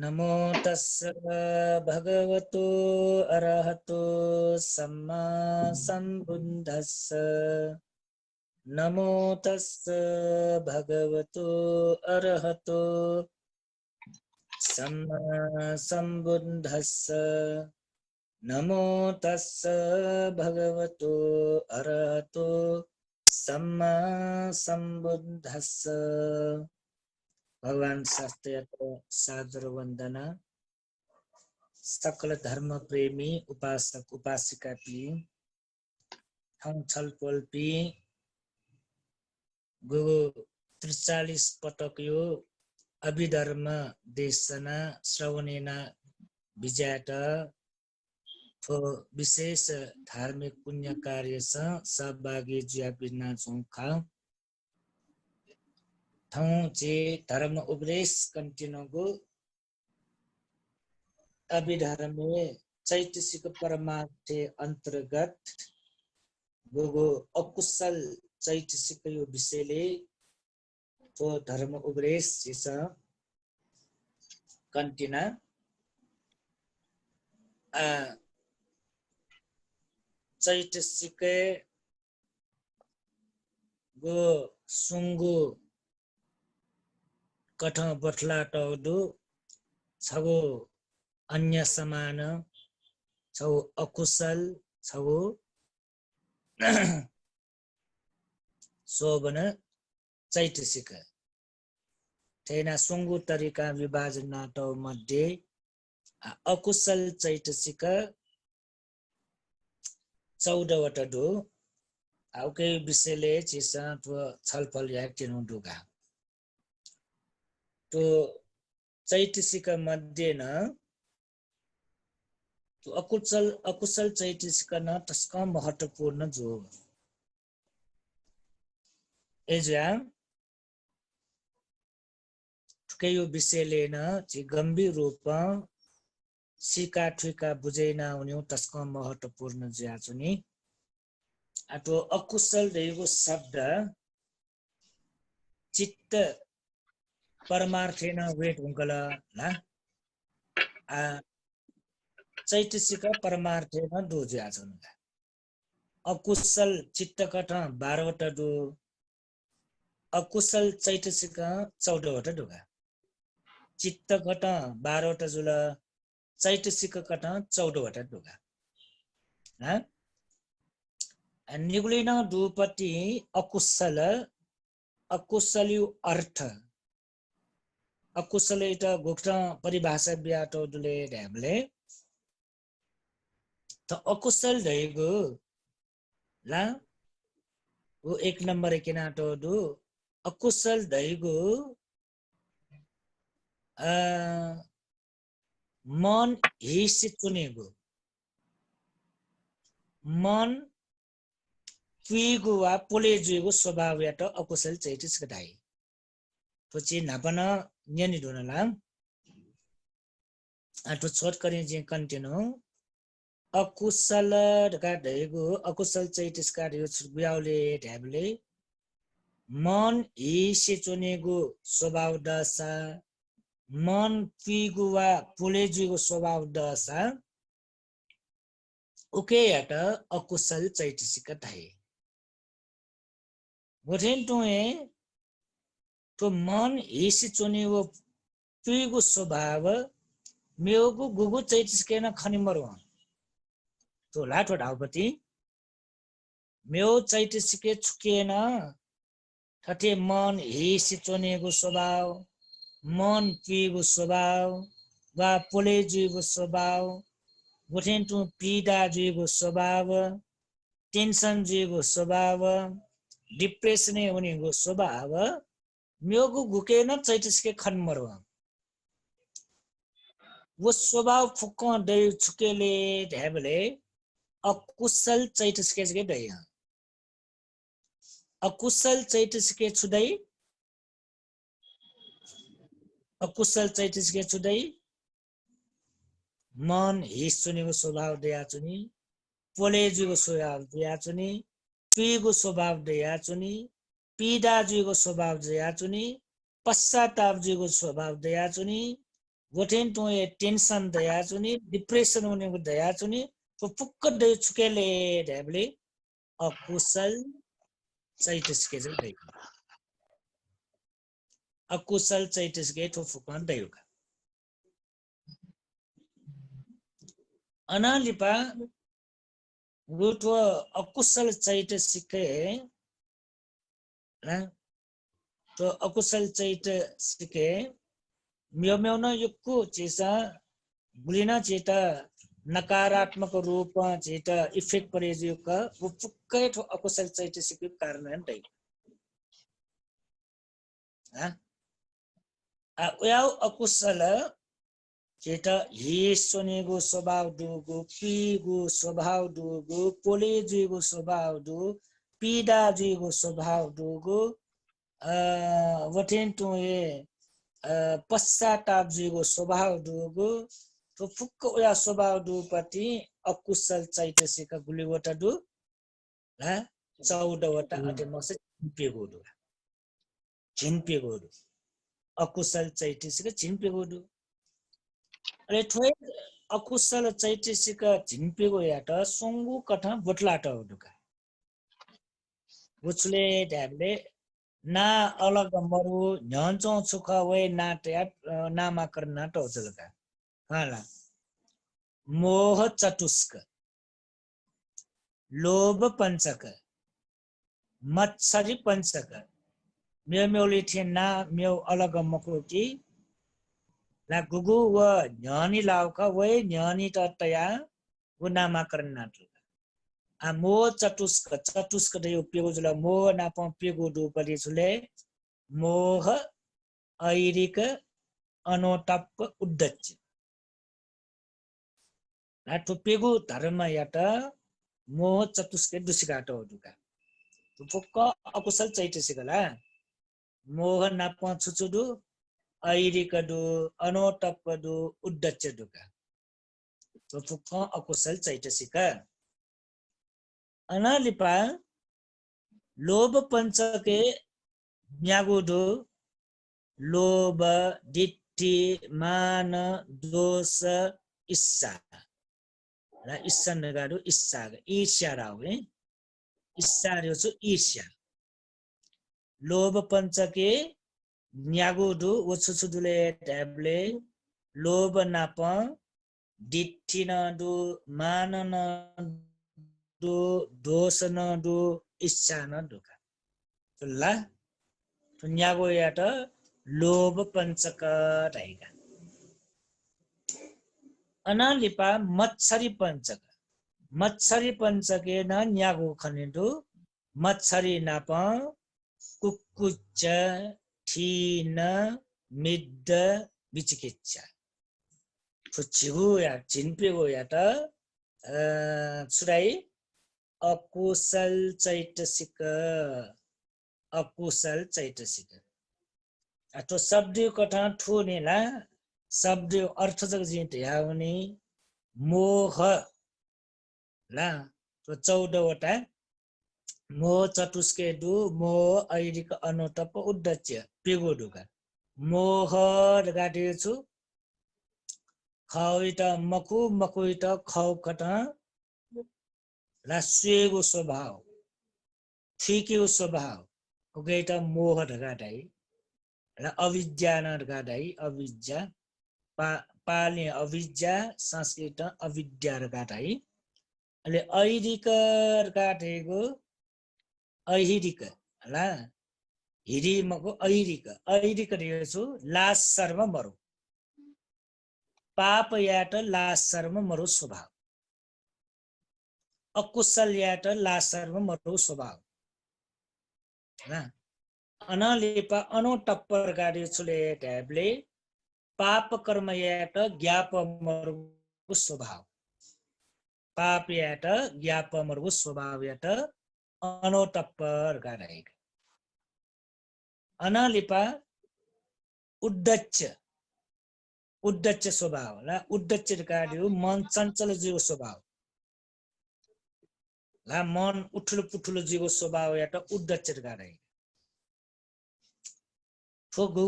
नमो तस्स भगवतो अरहतो सम्मा सम्बुद्धस्स नमो तस्स भगवतो अरहतो सम्मा सम्बुद्धस्स नमो तस्स भगवतो अरहतो सम्मा सम्बुद्धस्स भगवान शास्त्रीय सादर वंदना सकल धर्म प्रेमी उपासक उपासिका पी ठाउँ छलफल पी गुरु 43 पटक यो अभिधर्म देशना श्रवणेना विजयाट थो विशेष धार्मिक पुण्य कार्य सहभागी जिया बिना चौखा ठाउँ चे धर्म उपदेश कन्टिन्यूको अभिधर्मे चैतसिक परमार्थे अन्तर्गत गोगो अकुशल चैतसिक यो विषयले तो धर्म उपदेश जिस कन्टिना चैतसिक गो सुंगु कठ बठला टौदु छगो अन्य समान छौ अकुशल छौ शोभन चैतसिक तेना सुंगु तरीका विभाजन नाटौ मध्ये अकुशल चैतसिक 14 वटा दु आउकै विषयले चिसा छलफल याक्टिनु दुगा तो चैतसिक मध्ये न तो अकुशल चैतसिक न तस्का महत्वपूर्ण जो एजा ठुकै यो विषयले न छि गम्भीर रूपमा सिका ठुका बुझैना उन्यौ तस्का महत्वपूर्ण ज्या चुनी अतो अकुशल रहेको शब्द चित्त परमार्थेन वेट हुँकला ना चैतसिक परमार्थेन दो ज्या छन् अकुशल चित्त कठ 12 वटा दो अकुशल चैतसिक 14 वटा दुगा चित्त कठ 12 वटा जुल चैतसिक कठ 14 वटा दुगा ह निगुलिन दुपति अकुशल अकुशल अर्थ अकुशल इटा गुप्त परिभाषा ब्याटो दुले ढ्यामले त अकुशल रहेको ला वो 1 नम्बर केनाटो दु अकुशल रहेको मन हिस्से चुनेको मन पिगु वा पोलेजुको स्वभाव याट अकुशल चैतसिक धाइ पछि नपन न्यानि दुनला आटो छोट करि जे कन्टिन्यू अकुशल ढका ढेगु अकुशल चैतसिक यो ब्याउले ढ्याबले मन हिस्से चुनेको स्वभाव दशा मन पिगु वा पोलेजुको स्वभाव दशा उके याट अकुशल चैतसिक धाइ गोठेन टुए तो मन हिस्से चुनेको पिगु स्वभाव मेगु गुगु चैतसिकेन खनिमर हो तो लाठो ढाउपति मेउ चैतसिके छुकेन ठटे मन हिस्से चुनेको स्वभाव मन पिगु स्वभाव वा पोलेजुको स्वभाव गोठेन टु पीडा जुगु स्वभाव टेन्सन जुगु स्वभाव डिप्रेसन हुनेको स्वभाव मेगु गुकेन चैतसिके खन्मर हो वो स्वभाव फुक्क दै छुकेले ढ्याबले अकुशल चैतसिके दै अकुशल चैतसिके छुदै अकुशल चैतसिके छुदै मन हिस चुनेको स्वभाव दया चुनी पोलेजुको स्वभाव दया चुनी पिगु स्वभाव दया चुनी पीडा जुगो स्वभाव दया चुनी पश्चाताप जुगो स्वभाव दया चुनी वठेन तो ये टेंशन दया चुनी डिप्रेशन होने को दया चुनी तो फुक्क दे चुकेले ढेबले अकुशल चैतसिक चाहिँ दै अकुशल चैतसिक ठो फुक्क दैउका अनालिपा रुटो अकुशल चैतसिक तो अकुशल चैतसिक म्योम्योन युक्कु चेसा बुलिना चेता नकारात्मक रूप चेता इफेक्ट परेजुका वो फुक्कै ठो अकुशल चैतसिक कारण दै याव अकुशल चेता हिसोनेगो स्वभाव दुगो पीगो स्वभाव दुगो पोलेजुगो स्वभाव दु पीडा जुगो स्वभाव दुगो वटेन तो ये पश्चाताप जुगो स्वभाव दुगो तो फुक्क या स्वभाव दुपति अकुशल चैतसिक गुलिवटा दु 14 वटा अटेमस झिन्पेगो दु अकुशल चैतसिक झिन्पेगो दु अरे ठोय अकुशल चैतसिक झिन्पेगो याट सोंगु कथा बोटलाट दुका बुचले ढ्याबले ना अलग मरु झन्चो सुख वे नाट नामाकर नाट होचलका हाला मोह चतुष्क लोभ पंचक मत्सरी पंचक म्योम्योली थे ना म्यो अलग मकुटी ला गुगु व ज्ञानी लाउका वे ज्ञानी तया वो नामाकर नाट आ मोह चतुष्क दयो पेगो जुला मोह नाप पेगो दु परि जुले मोह ऐरिक अनोटप उद्दच्च नाटो पेगो धर्म याट मोह चतुष्क दुसिकाट दुका तो फुक्क अकुशल चैतसिकला मोह नाप छुचुदु ऐरिक दु अनोटप दु उद्दच्च दुका तो फुक्क अकुशल चैतसिक अनालिपा लोभ पंचके न्यागुदु लोभ दिट्ठी मान दोष इच्छा र इच्छा नगाडु इच्छा ईर्ष्या रावे इच्छा रेछु ईर्ष्या लोभ पंचके न्यागुदु वछुछुदुले ट्याबले लोभ नाप दिट्ठी नदु मान नदु दोष नदु इच्छा नदुका ला तो न्यागो याट लोभ पंचक रहेगा अनालिपा मत्सरी पंचके न न्यागो खनिदु मत्सरी नाप कुक्कुच्च ठीन मिद्द विचिकिच्छा फुच्चिगु या चिन्पेगो याट छुराई अकुशल चैतसिक तो शब्द कथा ठुनेला शब्द अर्थ जग जित याउने मोह ला तो 14 वटा मोह चतुष्के दु मोह ऐरिक अनोटप उद्दच्च पेगो दुका मोह गाडे छु खाउइटा मकुइटा खाउ कथा ला स्वेगो स्वभाव ठीकको स्वभाव उगेटा मोह ढगाडाई र अविद्या न ढगाडाई अविद्या पाले अविद्या संस्कृत अविद्या ढगाडाई अले ऐरिक ढगाडेको ऐहिरिक ला हिरिमको ऐरिक रेछु लास सर्व मरु पाप याट लास सर्व मरु स्वभाव अकुशल याट लास सर्व मरु स्वभाव अनलिपा अनोटप्पर गाडी छुले ट्याबले पाप कर्म याट ज्ञाप मरु स्वभाव पाप याट ज्ञाप मरु स्वभाव याट अनोटप्पर गाडी अनलिपा उद्दच्च स्वभाव ला उद्दच्च गाडी मन चञ्चल जीव स्वभाव ला मन उठुलो पुठुलो जीव स्वभाव याट उद्दच्च गाडी ठोगु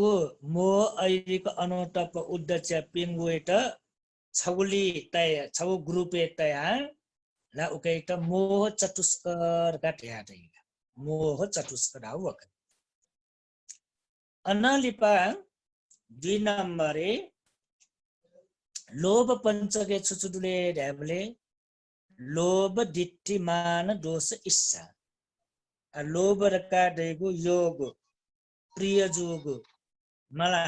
मो ऐरिक अनोटप उद्दच पिंगुएट छगुली तय छगु ग्रुपे तया ला उकेट मोह चतुष्कर का ठ्याटै मोह चतुष्कर आवक अनालिपा 2 नम्बरे लोभ पंचके छुचुडुले ढ्याबले लोभ दिट्ठी मान दोष इच्छा लोभ रका देगु योग प्रिय जोग मला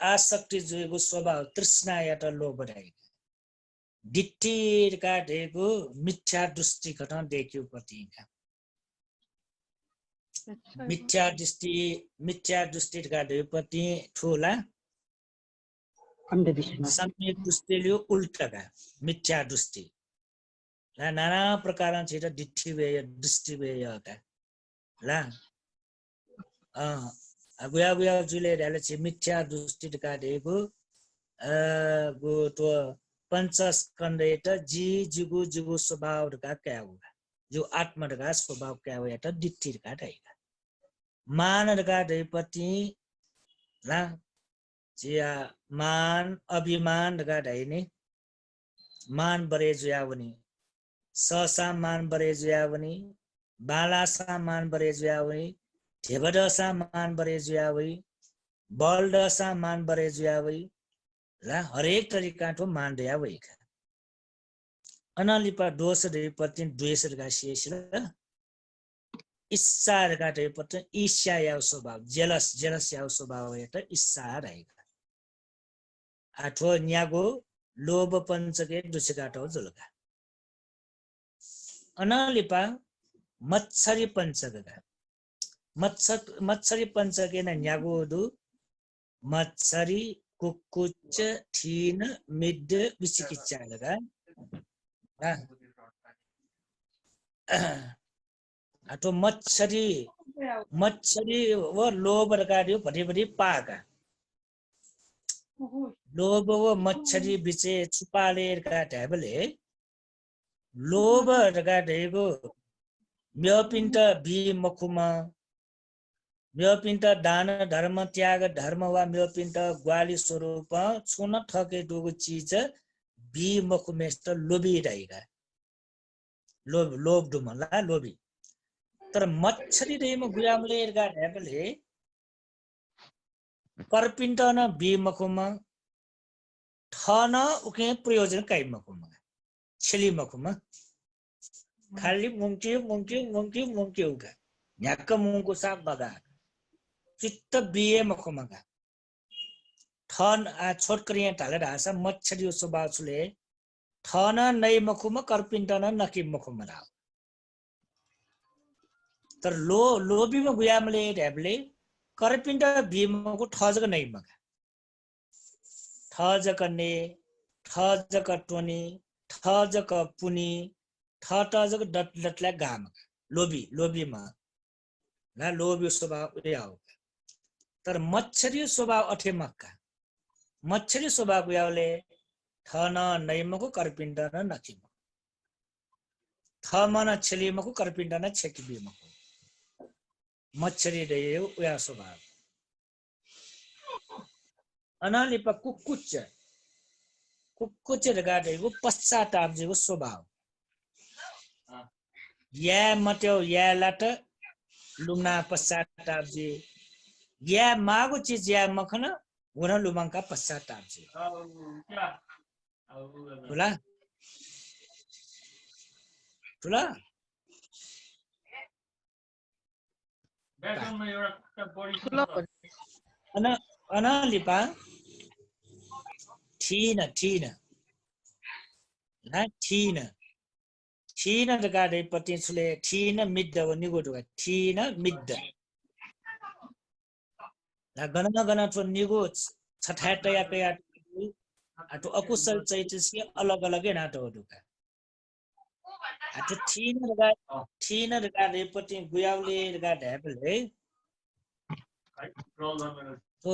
आसक्ति जोगु स्वभाव तृष्णा यात लोभ रहेको दिट्ठी रका देगु मिथ्या दृष्टि घटना देखियो प्रतिका मिथ्या दृष्टि रका देगु प्रति ठोला अन्धविश्वास सम्यक दृष्टिले उल्टका मिथ्या दृष्टि ला नाना प्रकारांची दिट्ठी वेय दृष्टि वेयका ला गुया जुले ढालेछि मिथ्या दृष्टि काटेको गो तो पंचस्कंदेट जी जुगु जुगु स्वभाव का क्या हुआ जो आत्मा का स्वभाव क्या हुआ त दिट्ठी काटेगा मान का देपति ला जिया मान अभिमान का ढाइने मान बरे जुयावनी ससा मान बरे जुयावनी बालासा मान बरे जुयावनी ढेबडसा मान बरे जुयावई बलडसा मान बरे जुयावई ला हरेक तरिका ठो मान दियावई अनालिपा दोष दे पति द्वेष का शेष इच्छा का दे पति ईर्ष्या या स्वभाव जेलस या स्वभाव है त इच्छा रहेगा आठो न्यागो लोभ पंचके दुष्काटो जुलगा अनालिपा मत्सरी पंचका मत्सरी पंचके न न्यागोदु मत्सरी कुकुच्च थीन मिड विचिकिच्चा लगा अतो मत्सरी व लोभ रकाडियो भरी पाका लोभ व मत्सरी बिचे छुपाले का ढ्याबले लोभ रकाडेको म्यपिन्ट बि मखुमा म्यपिन्ट दान धर्म त्याग धर्म वा म्यपिन्ट ग्वाली स्वरूप छुन ठके दुगु चीज बि मखुमेस्त लोभी रहेगा लोभ डुमला लोभी तर मच्छरी देम गुयामले गा ढ्याबले करपिन्ट न बि मखुमा ठन उके प्रयोजन काइ मखुमा छेली मखुमा खाली मुंकी उगा न्याक मुंको साप बगा चित्त बिए मखुमगा ठन आ छोटकरिया ढालेर हाँसा मच्छरी स्वभाव छुले ठन नै मखुम करपिन्ट न नकी मखुम राव तर लोभी में गुयामले ढ्याबले करपिन्ट भीमको ठजक नै मगा ठजक ने ठजक टोनी ठजक पुनी ठटजक डटला गाम लोभी मा ना लोभी स्वभाव याव तर मच्छरी स्वभाव अठे मक्का मच्छरी स्वभाव यावले ठन नैमको करपिन्ड न नकिम थमन छेलिमको करपिन्ड न छेकिबिमको मच्छरी देयो उया स्वभाव अनालिप कुकुच्च रगाडेको पश्चाताप जेको स्वभाव या मट्यो या लाट लुम्ना पश्चाताप जे या मागो चीज या मखन हुन लुमंका पश्चाताप जे ठुला अनालिपा ठीन रगाडे पति छुले ठीन मिद्द निगो ठीन मिद्द ला गण तो निगो छठाटया कया अतो अकुशल चैतस्य अलग नाटो दुका अतो ठीन रगाडे पति गुयावले रगाडे हेबले तो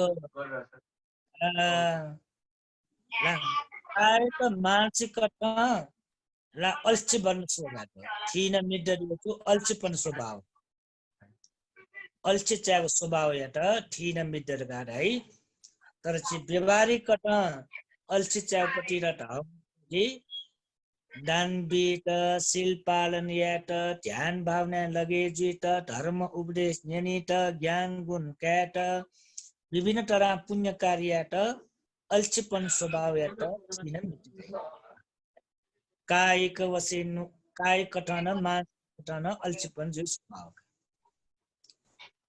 ला मानसिक ला अल्छी बन्न स्वभाव ठीन मिद्द तो अल्छीपन स्वभाव अल्छे च्याको स्वभाव यात ठिन मिद्दरगा है तर चाहिँ व्यवहारिक कट अल्छे च्यापट्टि र ढाउजी दानबीत शील पालन यात ध्यान भावना लगे जुत धर्म उपदेश नियमित ज्ञान गुण क्याट विभिन्न तरह पुण्य कार्यात अल्छेपन स्वभाव यात ठिन मिद्दरगा कायिक वसेनु काय कठन मानसिक कठन अल्छेपन जो स्वभाव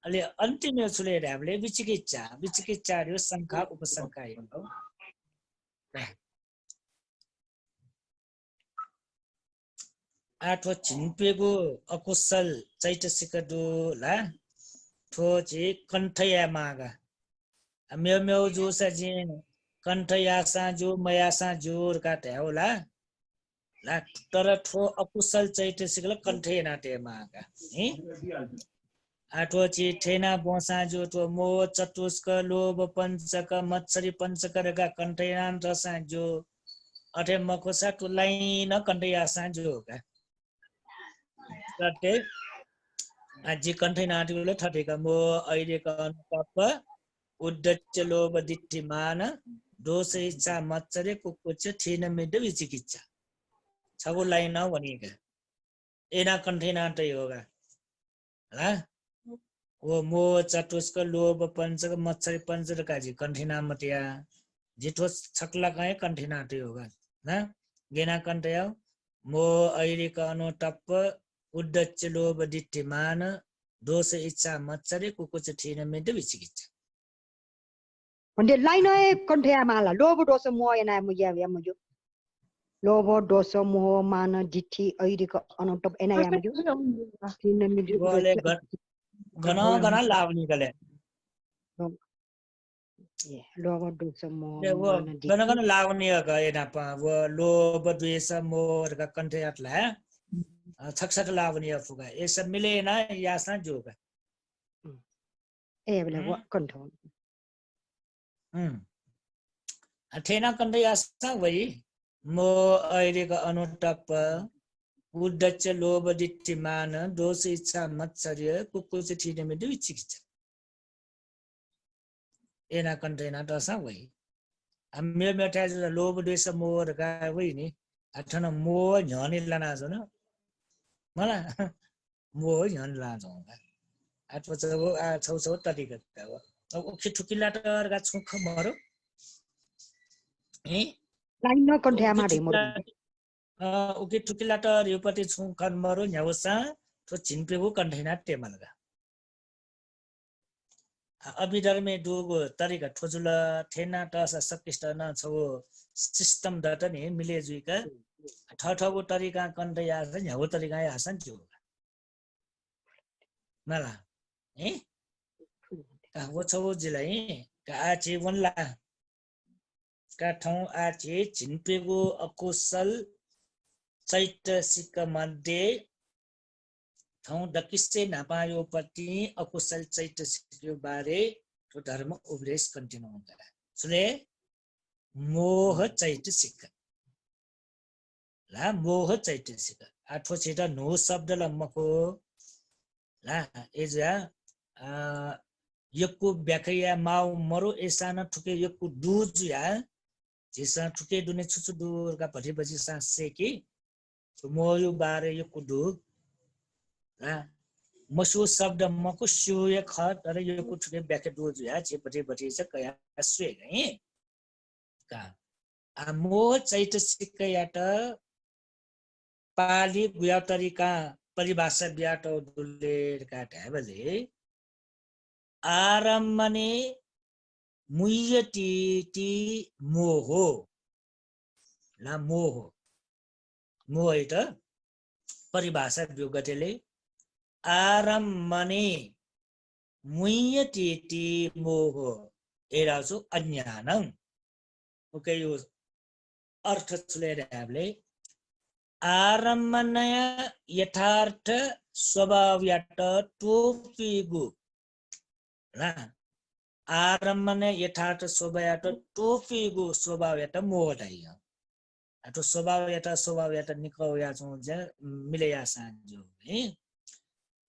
अहिले अन्तिम यो छुलेर हामीले विचिकित्सा यो शङ्का उपशङ्का हो आठो छिन्पेको अकुशल चैतसिक डोला ठो चाहिँ कण्ठया मागा म्याउ म्याउ जो चाहिँ कण्ठयासा जो मयासा जोर काटे होला ला तर ठो अकुशल चैतसिकलाई कण्ठे नाटे मागा है आठो चाहिँ ठेना बोसा जो ठो मोह चतुष्क लोभ पञ्चक मत्सरी पञ्चक रका कण्ठयान रसा जो अठे मकोसा टु लाइन कण्ठयासा जो का तटे आजी कण्ठै नाटिले ठटेका मोह अहिलेका अनुपाप उद्धच्च लोभ दिट्ठिमान दोष इच्छा मत्सरे कुकुच्च ठिन मिड विचिकित्सा छगो लाइन भनिएका एना कण्ठै नाटै होगा ला वो मोह चतुष्क लोभ पंचक मत्सरी पंचर काजी कण्ठिना मतिया जिठो छकला कहे कण्ठिना नाटै होगा ना गेना कण्ठया मोह अहिलेका अनुटप्प उद्धच्च लोभ दिट्ठिमान दोष इच्छा मत्सरे कुकुच्च ठिन mid विचिकित्सा Onde laino e konthea mala lobo dosa mo yana mo ya mo jo lobo dosa mo mana dithi airika anotop ena ya mo jo tin mi jo बोले गना लावनी गले lobo dosa mo वो mana dithi गना लावनी गए ना पा वो लोभ द्वेष मोह का कंठे अटला है छकछक लावनी फुगा ये सब मिले ना यासना जोगा e bela wa kontho ठेना कंठे यासना वही मोह अहिलेका अनुटप उद्धच्च लोभ दिट्ठिमान दोष इच्छा मत्सर्य कुकुच्च ठिन मिड विचिकित्सा एना कंटेना दसा वही मेरो मेटा लोभ द्वेष मोह का वही नि अठन मोह झनी लाना छ न मला मोह झन लाजो आठ बजे वो आ छौ छौ तरिका हो अब उखि ठुकिला टरगा छुख मरो ए laino konthea ma de mo उखि ठुकिला टर योपति छुख मरो न्यावसा तो छिनपेको कण्ठैना टेमलगा अभिधर्मे दुगो तरिका ठोजुला ठेना टसा सकिष्ट न छौ सिस्टम दट नि मिले जुइका ठठगो तरिका कण्ठ यास न्याउ तरिका यासन जो मला ए का वो छौ जिलाई का आछि वनला का ठौ आछि छिनपेको अकुशल चैतसिक मध्ये ठौ दकिसे नापायो पति अकुशल चैतसिक बारे तो धर्म उपदेश कन्टिन्यू हुन्छ सुने मोह चैतसिक ला मोह चैतसिक आठो छिटा नो शब्द लम्मको ला एजा यक्कु व्याख्या माउ मरो एसान ठुके यक्कु दुज या जिसा ठुके दुने छुछु दुर्गा भरि बजी सासे कि मोयो बारे यक्कु दु मसु शब्द मको सुय ख तर यो कुठे व्याख्या दुज या जे भरि बजी छ कया सुय गए का आ मोह चैतसिक यात पाली गुया तरिका परिभाषा ब्याट दुलेर काट हेबले आरम्मने मुयति ति मोह ला मोह मोह त परिभाषा ब्योगतेले आरम्मने मुयति ति मोह एरा जो अज्ञानं ओके यो अर्थ छलेर हामीले आरम्मनय यथार्थ स्वभावयात टोपिगु ला आरम्मने यथार्थ स्वभावयात टोपिगु स्वभावयात मोहटाइ अथवा स्वभावयात निकौया छु जे मिलेया सान्जो है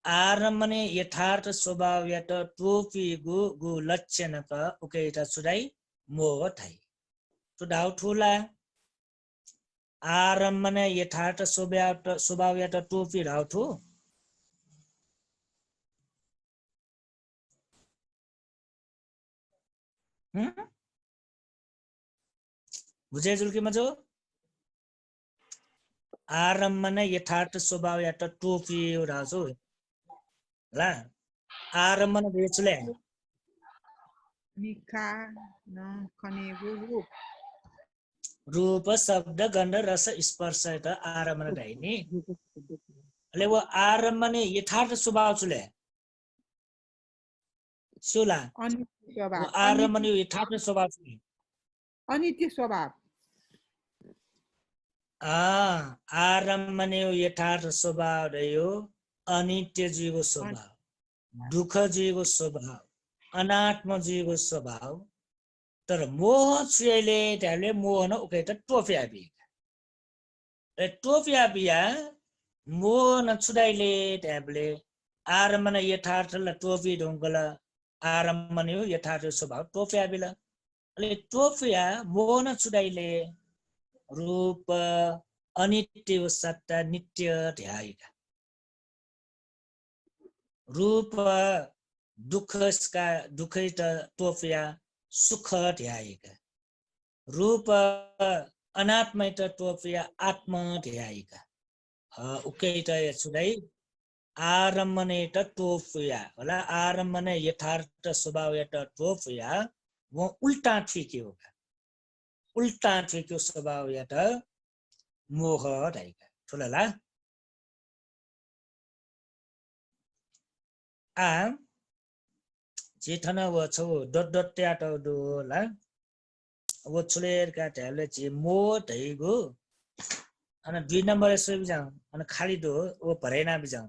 आरम्भने यथार्थ स्वभाव यात टोपी गु लक्षण का उकेटा सुदाई मोह थाई तो डाउटफुला आरम्भने यथार्थ स्वभाव यात टोपी डाउटु बुझे जुल के मजो आरम्भने यथार्थ स्वभाव यात टोपी डाउटु ला आरम्भने बेचले निका न खनेगु रूप रूप शब्द गन्ध रस स्पर्श त आरम्भने ढाइनी ले वो आरम्भने यथार्थ स्वभाव चुले सुला अनित्य स्वभाव वो आरम्भने यथार्थ स्वभाव चुले अनित्य स्वभाव आरम्भने यथार्थ स्वभाव रह्यो अनित्य जीवको स्वभाव दुःख जीवको स्वभाव अनात्म जीवको स्वभाव तर मोह छुएले त्याले मोह न उकै त टोफिया बिया मोह न छुदाइले त्याले आरम्भने यथार्थ ल टोफी ढोंगल आरम्भने यथार्थ स्वभाव टोफिया बिला अले टोफिया मोह न छुदाइले रूप अनित्य सत्ता नित्य ध्यायका रूप दुःखका दुःखै त टोफिया सुख ध्यायका रूप अनात्मै त टोफिया आत्म ध्यायका उकै त छुदाई आरम्भने त टोफिया होला आरम्भने यथार्थ स्वभाव त टोफिया वो उल्टा ठिक्यो उल्टा ठिक्यो स्वभाव त मोह ढाइका ठुलला जेठना व छौ डट्ट्या त दोला वो छुलेर का त्याले छि मो ढैगो अनि 2 नम्बर यसो बिजाउ अनि खाली दो वो भरेना बिजाउ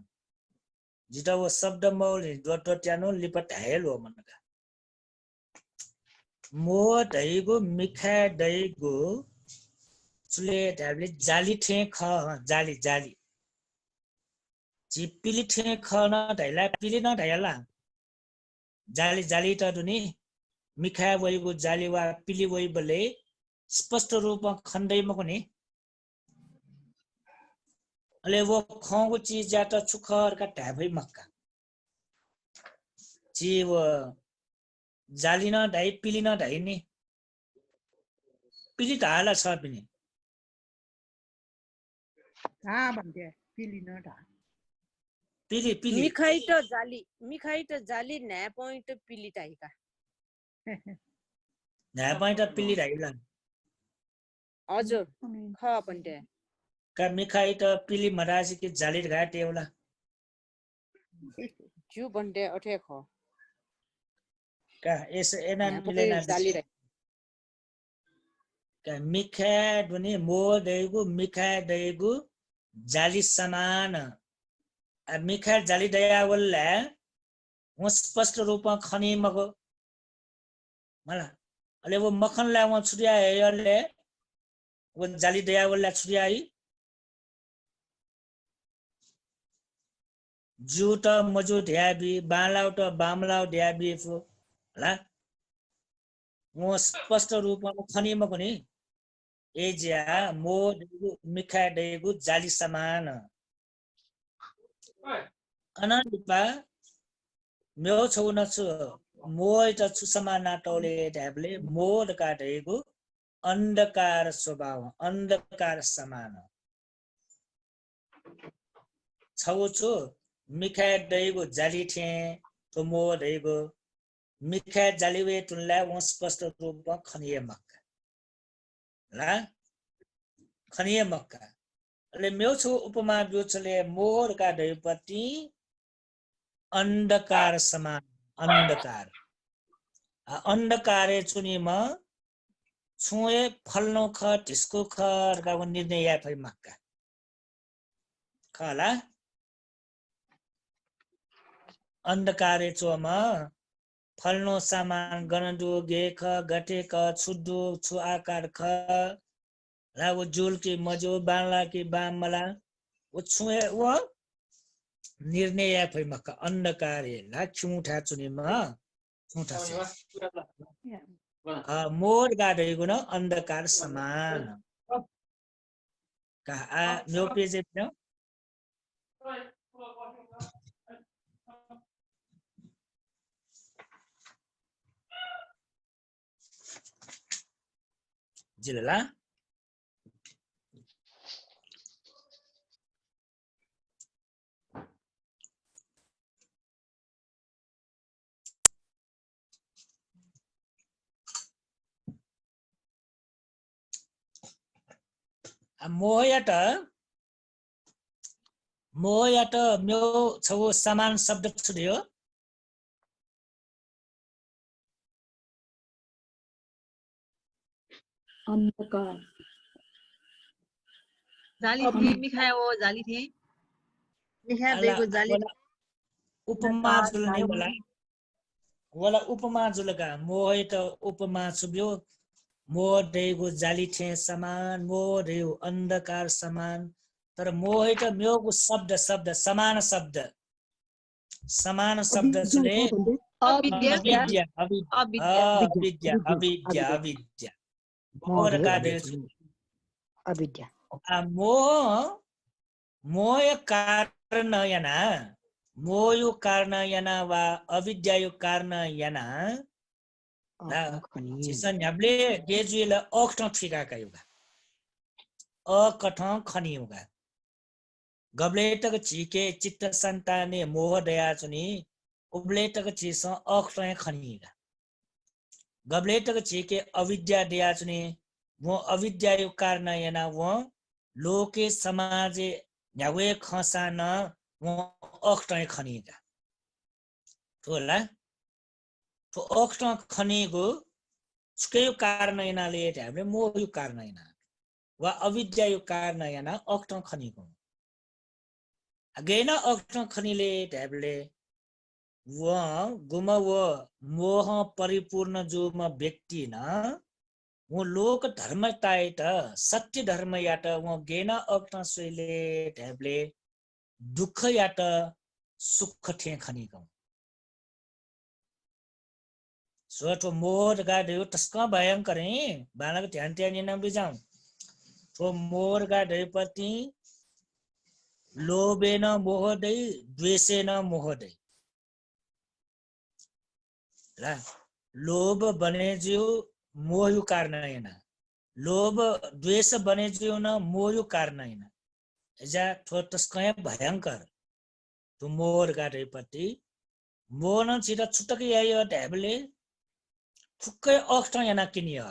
जिता वो शब्द मौल डट्ट्या नो लिपट हेल हो मनका मो ढैगो मिखा ढैगो चुले त्याले जाली ठे ख जाली जाली जी पिली ठे ख न ढैला पिली न ढैला जाली जाली त दुनी मिखा वइगो जाली वा पिली वइ बले स्पष्ट रूपमा खण्डैमा पनि अले वो खौको चीज जात छुखर का ढाबै मक्का जी वो जाली न ढाइ पिली न ढाइ नि पिली ढाला छ पनि ढा भन्थे पिली न ढा पिली पिली मिखाई त जाली न्या पॉइंट पिली टाइका न्या पॉइंट पिली ढाइला हजुर ख भन्थे का मिखाई त पिली मरासी के जाली घाट एउटा जु भन्थे अठे ख का एस एना मिलेना जाली का मिखा दुनी मो दैगु मिखा दैगु जाली समान मिखा जाली दयावल्ला वो स्पष्ट रूपमा खनी मगो मला अले वो मखनला वो छुरिया हेयले वो जाली दयावल्ला छुरियाई जुट मजु ध्याबी बालाउट बामलाउ ध्याबी फो ला वो स्पष्ट रूपमा खनी मगो नि एज्या मो मिखा दैगु जाली समान अनादिपा म्यो छौ नछु मोय त छु समान टोले ढ्याबले मोड काटेको अंधकार स्वभाव अंधकार समान छौ छु मिखा दैगो जाली थे तो मो दैगो मिखा जालीवे तुनला वो स्पष्ट रूपमा खनिए मक्का ला खनिए मक्का ले म्यो छु उपमा ब्यो छले मोर का दैपति अंधकार समान अंधकार अंधकारे चुनीमा छुए फल्नो ख ढिस्को ख का निर्णय या फै मक्का खला अंधकारे चोमा फल्नो सामान गणदु गे ख गटे ख छुदु छु आकार ख ला वो जुल की मजो बाला की बामला वो छुए वो निर्णय फैमक अंधकार ला छुठा चुनिमा छुठा मोर गाडे गुण अंधकार समान का म्यो पेज न जिल्ला मोहयाट म्यो छौ समान शब्द छुदियो अंधकार जाली थी मिखाए वो जाली थी मिखाए देखो जाली उपमा जुल्ने वाला उपमा जुलका मोहयट उपमा छुब्यो मोह देगो जाली थे समान मोह देव अंधकार समान तर मोहयट म्योको शब्द समान शब्द छुले अविद्या अविद्या मोह का अविद्या मोह कारण याना मोह कारण याना वा अविद्या कारण याना चिसन न्याब्ले गेजुएला अकठं ठिका कायुगा अकठं खनियुगा गब्लेटक चिके चित्त संताने मोह दया चुनी उब्लेटक चिस अकठं खनियुगा गब्लेटक चिके अविद्या दया चुनी वो अविद्या यो कारण याना वो लोके समाजे न्यावे खसान वो अकठं खनियुगा होला तो अकठं खनिगो सुकै कारण यनाले हामीले मोह यो कारण यना वा अविद्या यो कारण याना अकठं खनिगो अगेना अकठं खनिले हामीले व गुम व मोह परिपूर्ण जो म व्यक्ति न वो लोक धर्मतायत सत्य धर्म यात वो गेना अकठं सोइले हामीले दुःख यात सुख थे खनिगो तो मोर गाड्यो तस्का भयंकर है बालक ध्यान त्यानी नाम बिजाऊं तो मोर गाड्योपति लोभेन मोहदै द्वेषेन मोहदै ला लोभ बने जो मोह कारण हैन लोभ द्वेष बने जो न मोह कारण हैन एजा थो तस्का भयंकर तो मोर गाड्योपति मोन छिटा छुटकै आयो ढ्याबले फुक्कै अकठं याना किनियो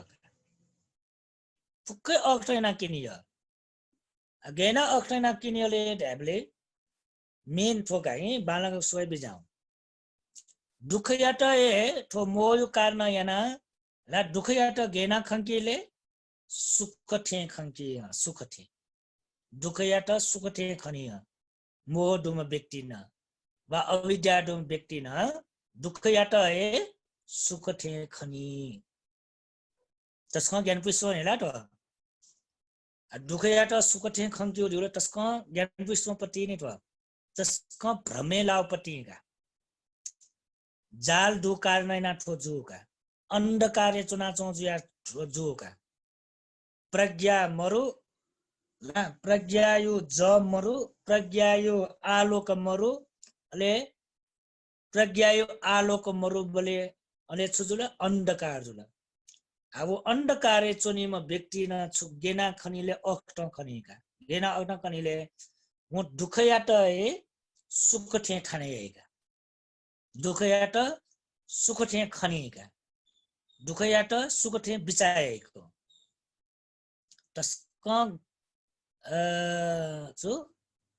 फुक्कै अकठं याना किनियो गेना अकठं याना किनियोले ढ्याबले मेन थोका है बालक सोय बिजाऊ दुःख यात ए थो मोह कारण याना ला दुःख यात गेना खंकीले सुख थे खंकी सुख थे दुःख यात सुख थे खनिया मोह दुम व्यक्ति न वा अविद्या दुम व्यक्ति न दुःख यात ए सुख थे खनी तस्का ज्ञान पुष्प हेला तो दुःख यात सुख थे खंक्यो दियो तस्का ज्ञान पुष्प पति नि तो तस्का भ्रमे लाव पति का जाल दु कारण ना ठो जु का अंधकार चुना चौजु या ठो जु का प्रज्ञा मरु ला प्रज्ञा यो ज मरु प्रज्ञा यो आलोक मरु अले प्रज्ञा यो आलोक मरु बले अले छुजुला अंधकार जुला अब अंधकारे चोनीमा व्यक्ति न गेना खनिले अकठं खनिका गेना अकठं खनिले वो दुःख यात ए सुख थे खनेगा दुःख यात सुख थे खनिका दुःख यात सुख थे बिचाएको तस्का जो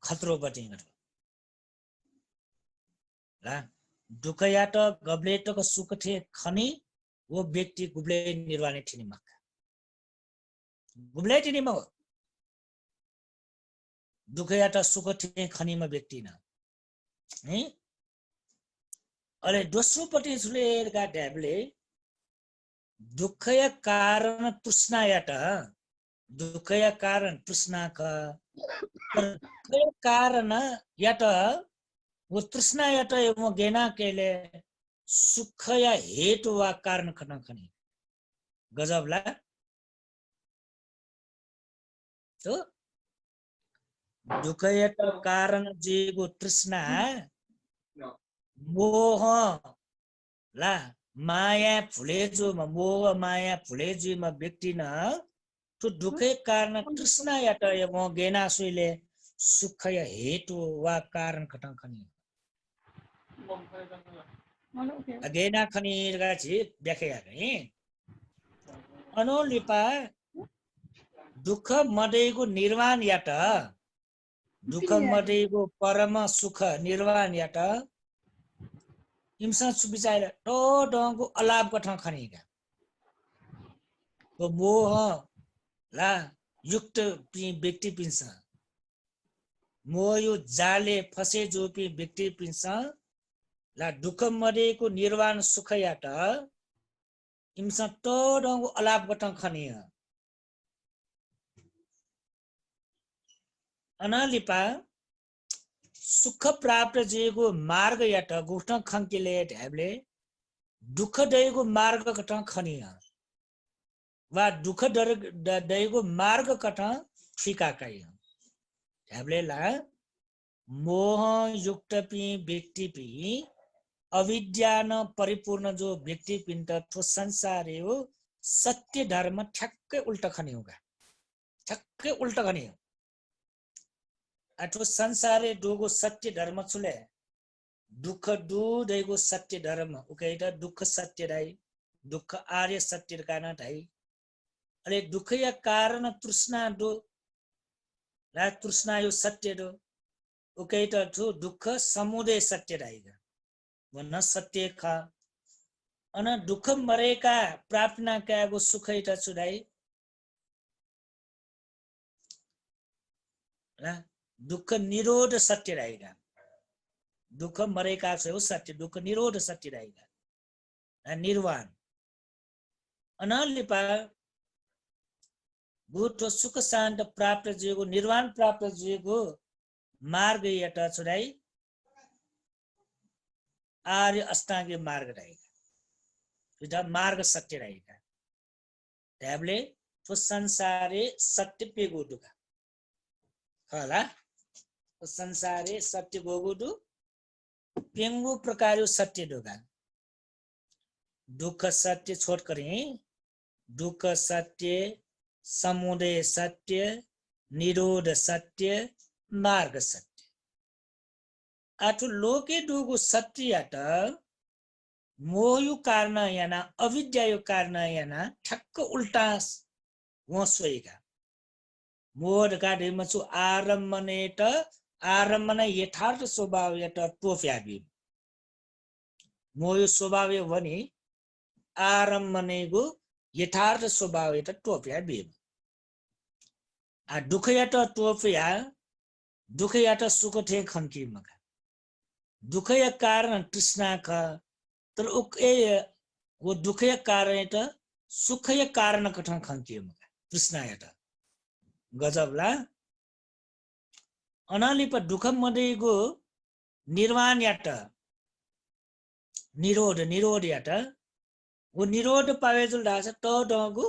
खतरो बटिङ ला दुःख यात गब्लेटक सुख थे खनी वो व्यक्ति गुब्ले निर्वाणी थिनी मक गुब्ले थिनी म दुःख यात सुख थे खनी म व्यक्ति न है अरे दोस्रो पटि छुलेका ढ्याबले दुःखय कारण तृष्णा यात दुःखय कारण तृष्णा का कारण यात वो तृष्णा याटा वो गेना केले सुख या हेतु वा कारण खना खनी गजबला तो दुख याटा कारण जीगो तृष्णा मोह ला माया फुलेजो मोह माया फुलेजो मा व्यक्ति न तो दुखे कारण तृष्णा याटा वो गेना सुइले सुख या हेतु वा कारण खना खनी अगेना खनी गाची व्याख्या गरे अनोलिपा दुख मदेको निर्वाण याट दुख मदेको परम सुख निर्वाण याट इमसा सुबिचाइला तो डंगको अलाभ कठा खनीगा तो मोह ला युक्त व्यक्ति पिन्छ मोह यो जाले फसे जो पि व्यक्ति पिन्छ ला दुख मदेको निर्वाण सुख याट इमसा तो डंगको अलाभ कठा खनीगा अनालिपा सुख प्राप्त जेगो मार्ग याट गुठ खंकिले ढ्याबले दुख दयको मार्ग कठ खनिया वा दुख दयको मार्ग कठ ठिका काइ ढ्याबले ला मोह युक्त पि व्यक्ति पि अविद्या न परिपूर्ण जो व्यक्ति पिन्त ठो संसार हो सत्य धर्म ठ्याक्कै उल्टा खनि होगा ठ्याक्कै उल्टा खनि अथवा संसारे डोगो सत्य धर्म छुले दुख दुधैको सत्य धर्म उकैटा दुख सत्य राई दुख आर्य सत्य कारण ढाई अरे दुख या कारण तृष्णा दो ला तृष्णा यो सत्य दो उकैटा ठो दुख समुदय सत्य राईगा वन सत्य खा अन दुख मरेका प्रार्थना क्यागो सुखैटा छुडाई ला दुख निरोध सत्य रहेगा दुख मरेका छ सत्य दुख निरोध सत्य रहेगा निर्वाण अनलिपा भूत सुख शान्त प्राप्त जेगो निर्वाण प्राप्त जेगो मार्ग यता छुडाई आर्य अष्टांगी मार्ग रहेगा इटा मार्ग सत्य रहेगा त्याबले तो संसारे सत्य पेगो दुख होला संसारे सत्य गोगुडु पेंगु प्रकारो सत्य दोगा दुख सत्य छोड़ करें दुख सत्य समुदय सत्य निरोध सत्य मार्ग सत्य आठु लोके दुगु सत्य यात मोहयु कारण याना अविद्यायु कारण याना ठक्क उल्टा वसोइगा मोह का डेमसु आरम्भनेट आरम्भन यथार्थ स्वभाव यत टोफ्याबी मोह स्वभाव वनी आरम्भनेगु यथार्थ स्वभाव यत टोफ्याबी आ दुख यत टोफ्या दुख यत सुख थे खंकी मका दुख या कारण तृष्णा का तर वो दुख या कारण यत सुख या कारण कठन खंकी मका तृष्णा यत गजबला अनालिप दुख मदेको निर्वाण याट निरोध निरोध याट वो निरोध पावेजुल डास तो डगु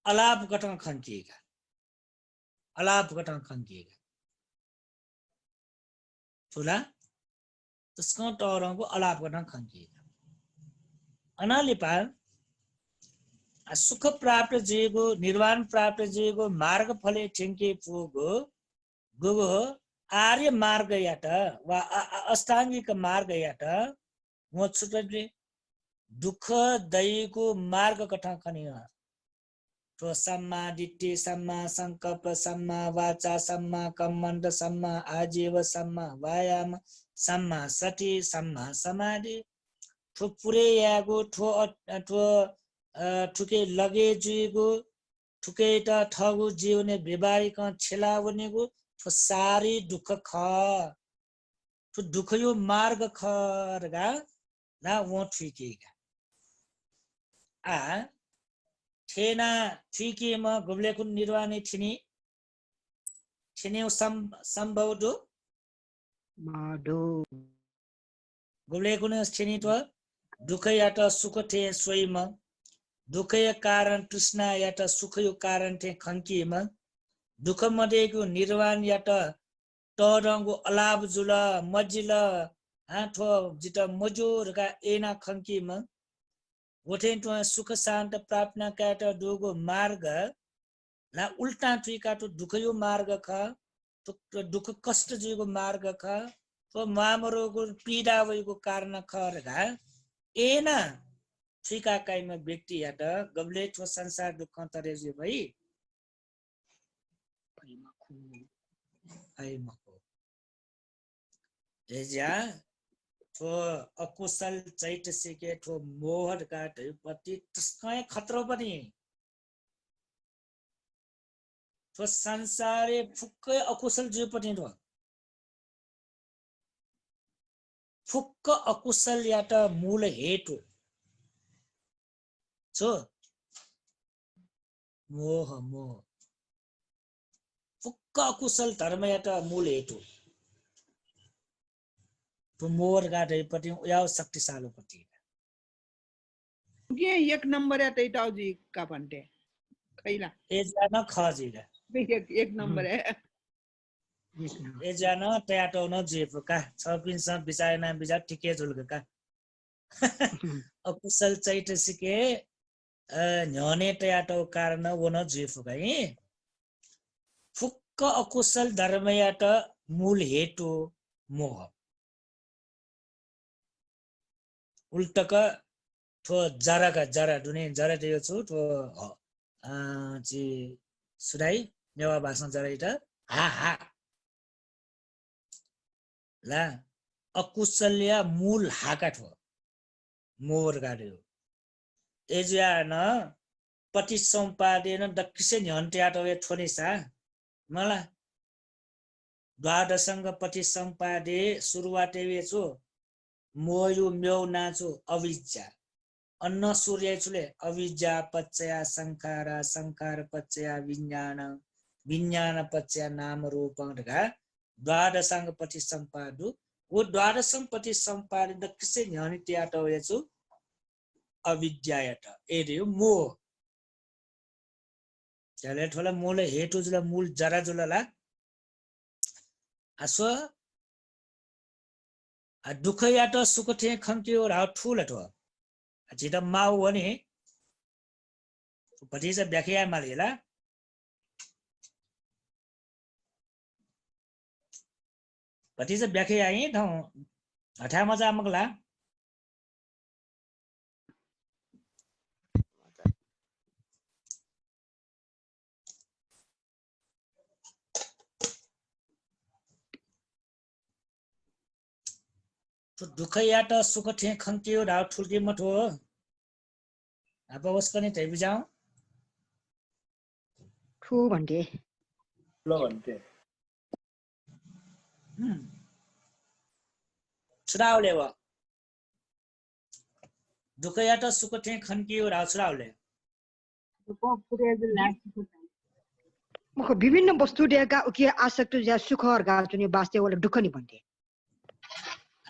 अलाप गठन खंकिएगा अलाप गठन खंकिएगा थोला त्यसको टरको अलाप गठन खंकिएगा अनालिपा सुख प्राप्त जेगो निर्वाण प्राप्त जेगो मार्ग फले ठेंके पुगो गुगो आर्य मार्ग याट वा अष्टांगिक मार्ग याट वो छुटले दुख दयको मार्ग कठा खनिया तो सम्मा दिट्ඨि सम्मा संकल्प सम्मा वाचा सम्मा कम्मंड सम्मा आजीव सम्मा वायाम सम्मा सति सम्मा समाधि ठो पुरे यागो ठो ठुके लगे जुगो ठुके त ठगु जीवने व्यवहारिक छेलावनेगो ठो सारी दुख ख ठो दुख यो मार्ग खरगा ना वो ठुकेगा आ ठेना ठुकेमा गुब्लेको निर्वाणी छिनी छिने सम्भव दो 마도 गोलेकुने छिनी तो दुःख या त सुख थे सोईमा दुःखय कारण तृष्णा या त सुखयो कारण थे खंकीमा दुःख मध्येको निर्वाण या त टरंगो अलाभ जुल मजिल आठो जित मजूर का एना खंकीमा वठे तो सुख शांत प्राप्त का त दोगो मार्ग ला उल्टा तुइका तो दुःखयो मार्ग ख तो दुःख कष्ट जुगो मार्ग ख तो मामरोगो पीडा वइको कारण खरगा एना ठिका काइमा व्यक्ति या त गबले ठो संसार दुःख तरे जे भई आई मको एजा ठो अकुशल चैतसिके ठो मोहर काट पति तस्कै खतरो पनि ठो संसारे फुक्कै अकुशल जे पनि ठो फुक्क अकुशल या त मूल हेतु छो मोह मोह फुक्क अकुशल धर्म या त मूल हेतु तो मोर गाडेपट्टि याव शक्तिशाली पट्टि के एक नंबर है तैटाव जी का भन्टे खैला एजना खजिला एक नंबर है एजना ट्याटो न जेपका छपिन्छ बिचायना बिचा ठिकै झुल्का अकुशल चैतसिके न्यने ट्याटो कारण वन जेफुका है फुक्क अकुशल धर्म या त मूल हेतु मोह उल्टक थो जराका जरा दुने जरा दियो छु थो जी सुदाई नेवा भाषा जरा इटा हा हा ला अकुशल्य मूल हाका थो मोर गाड्यो एजिया न पति सम्पादेन दक्षिण न्यन्त्याटो ए थोनिसा मला द्वादशंग पति सम्पादे सुरुवाते वेचो मोयु म्यौ नाचो अविद्या अन्न सूर्य चुले अविद्या पच्चया संखारा संखार पच्चया विज्ञान विज्ञान पच्चया नाम रूपं ढगा द्वादशंग पति सम्पादु वो द्वादशंग पति सम्पादे दक्षिण न्यन्त्याटो वेचो अविद्यायत एरियो मोह चले थोला मूल हेतु जुला मूल जरा जुलाला असो दुःख या त सुख थे खंक्यो र ठुल त जित माउ भने पछि चाहिँ व्याख्या मालेला पछि चाहिँ व्याख्या है त हठा मजा मगला तो दुःख या त सुख थे खंक्यो र ठुलके मठो अब उसकने तै बुझाऊ ठु भन्थे ल भन्थे छुराउले व दुःख या त सुख थे खंक्यो र छुराउले मको विभिन्न वस्तु दिएका उके आसक्त ज्या सुखहरुका जुनि वास्ते वाला दुःख नि भन्थे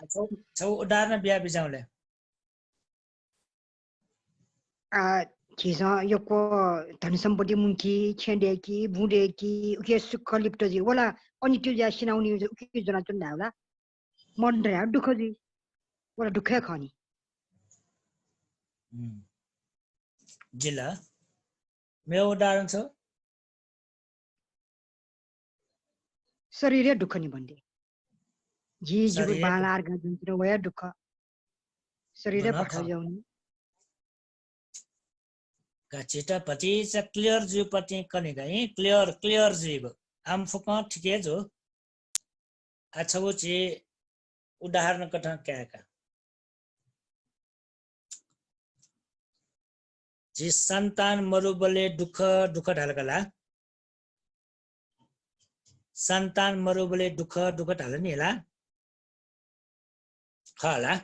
छौ उदाहरण बिया बिजाउले चिज योको धन सम्पत्ति मुंकी छेडेकी बुडेकी उके सुख लिप्त जी वाला अनि त्यो ज्या सिनाउनी उके जना चुन्दा होला मन रे दुःख जी वाला दुःख खनी जिल्ला मेरो उदाहरण छ शरीर दुःख नि भन्थे जी जीव बालार गजन्त्र वया दुःख शरीर पठाउनु गचिता पति चाहिँ क्लियर जीव पति कने गए क्लियर जीव आम फुका ठिकै जो अच्छा वो चे उदाहरण कथा क्या का जी संतान मरुबले दुःख दुःख ढालकला संतान मरुबले दुःख दुःख ढाल्ने होला खला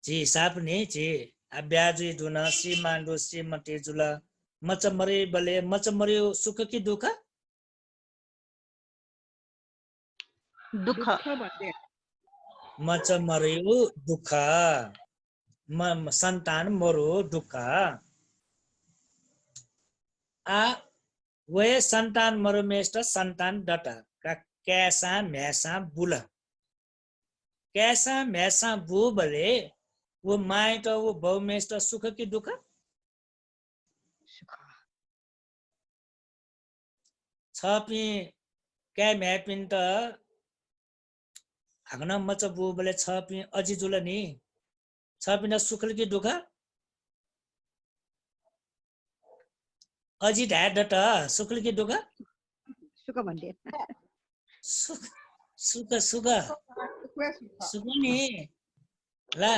जी हिसाब ने जी अब्याजी दुना श्रीमांडो श्रीमती जुला मचमरे बले मचमरे सुख की दुःख दुःख दुःख भन्थे मच मर्यो दुःख सन्तान मरो दुःख आ वे सन्तान मरुमेष्ट सन्तान डट कैसा मैसा बुल कैसा मैसा बु बले वो माइट वो बहुमेष्ट सुख की दुःख सुख छपी क्या म्यापिन त हागन मच बु बले छपी अजी जुल नि छपिन सुखल की दुःख अजी ढाड डट सुखल की दुःख सुख भन्थे सुख सुख सुख सुख नि ला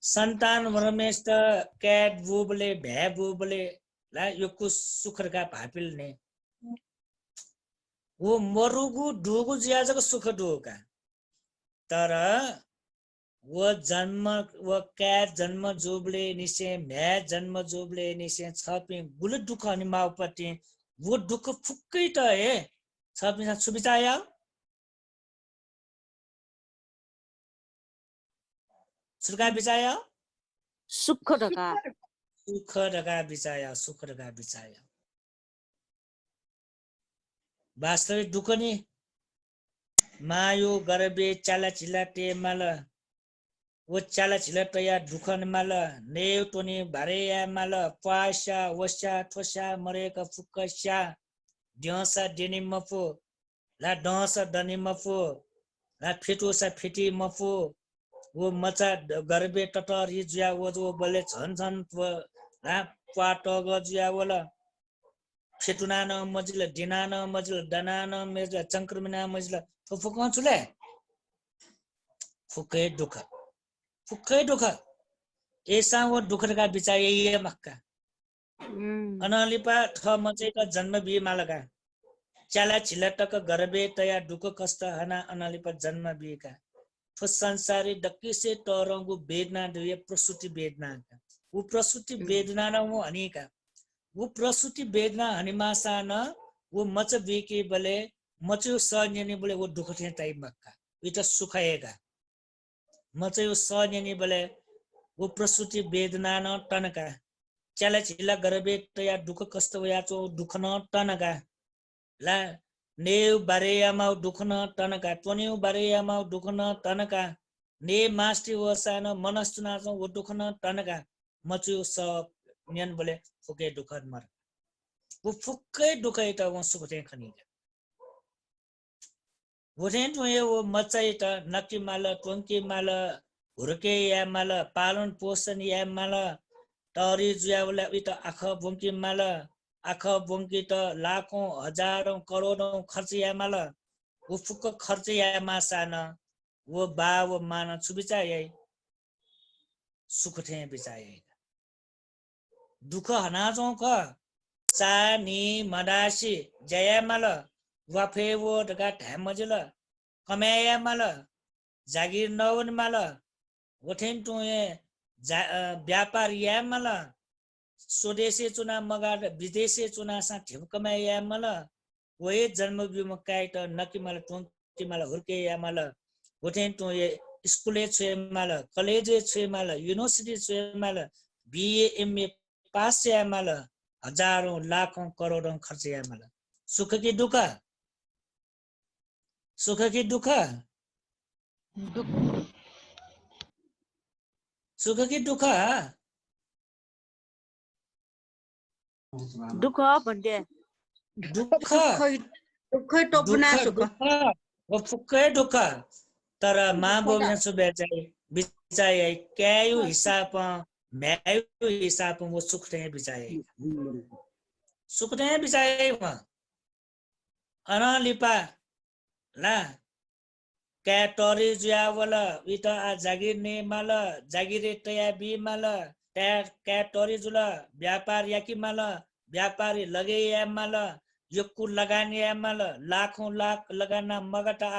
सन्तान रमेश त क्याट बुबले भ्या बुबले ला यो कुछ सुखर का भापिल ने वो मरुगु डुगु ज्याजको सुख डुगा तर वो जन्म वो क्याट जन्म जोबले निसे भ्या जन्म जोबले निसे छपि गुल दुःख अनि माउपट्टि वो दुःख फुक्कै त हे छपि सुबिचाया सुरका बिचाया सुख ढका सुख ढका बिचाया सुख ढका बिचाया वास्तविक दुःख नि मायो गरबे चाला चिला टेमाल वो चाला चिला तया दुःख माल नेउ टोनी भारेया माल पाशा वशा ठोसा मरेका फुक्कशा ड्यासा डेनी मफो ला डसा डनी मफो ला फिटोसा फिटी मफो वो मचा गरबे टटर जुया वो बले झन झन ला पाट गजुया वला फेटुना न मजिल डिना न मजिल डना न मेजिल चंक्रमिना मजिल फुक चुले फुकै दुःख ऐसा वो दुःख का बिचार ये मक्का अनलिपा थ मचे का जन्म बि मालका चाला छिलटक गरबे तया दुःख कष्ट हना अनलिपा जन्म बिका तो संसारी डक्की से टरंगु वेदना दुए प्रसूति वेदना का वो प्रसूति वेदना न वो अनेका वो प्रसूति वेदना हनिमासा न वो मच बेके बले मचो सन्यनि बले वो दुःख थे टाइम मक्का इटा सुखाएगा मचो सन्यनि बले वो प्रसूति वेदना न टनका चला चिला गरबे तया दुःख कष्ट वया चो दुःख न टनका ला नेउ बारेयामा दुःख न टनका टोनिउ बारेयामा दुःख न टनका ने मास्टी वसान मनस्तुना चो वो दुःख न टनका मचो स न्यन बले फुके दुःख मर वो फुक्कै दुःख त वो सुख थे खनी वो रेन वो मचाइ त नकी माल टोंकी माल हुर्के या माल पालन पोषण या माल तरी जुयावला उत आँख बुङ्की माल आँख बुङ्की त लाखौं हजारौं करोडौं खर्च या माल वो फुक्क खर्च या मासान वो बा वो मान छुबिचाय सुख थे बिचाय दुःख हनाजौं क चा नि मदासी जया माल वाफे वो ढका ढ्याम मजिल कमाया माल जागिर नवन माल वठेन टुए व्यापार या माल स्वदेशी चुना मगाड विदेशी चुना सा ठेमकमा या माल वही जन्म बिम काइट नकी माल टोंकी माल हुर्के या माल वठेन टुए स्कूले छे माल कॉलेजे छे माल यूनिवर्सिटी छे माल बीए एमए पास या माल हजारौं लाखौं करोडौं खर्च या माल सुख की दुःख सुख की दुःख सुख की दुःख दुःख भन्थे दुःख दुःखै टोपना सुख वो फुक्कै दुःख तर माँ बोल्न सुबेचाइ बिचाइ क्यायु हिसाब म्यायु हिसाब वो सुख थे बिचाइ सुख थे बिचाइ म अनलिपा ला क्या टरी जुयावला उता आ जागिर ने माल जागिरे तया बि माल क्या टरी जुला व्यापार याकी माल व्यापारी लगे या माल योक्कु लगानी या माल लाखौं लाख लगाना मगटा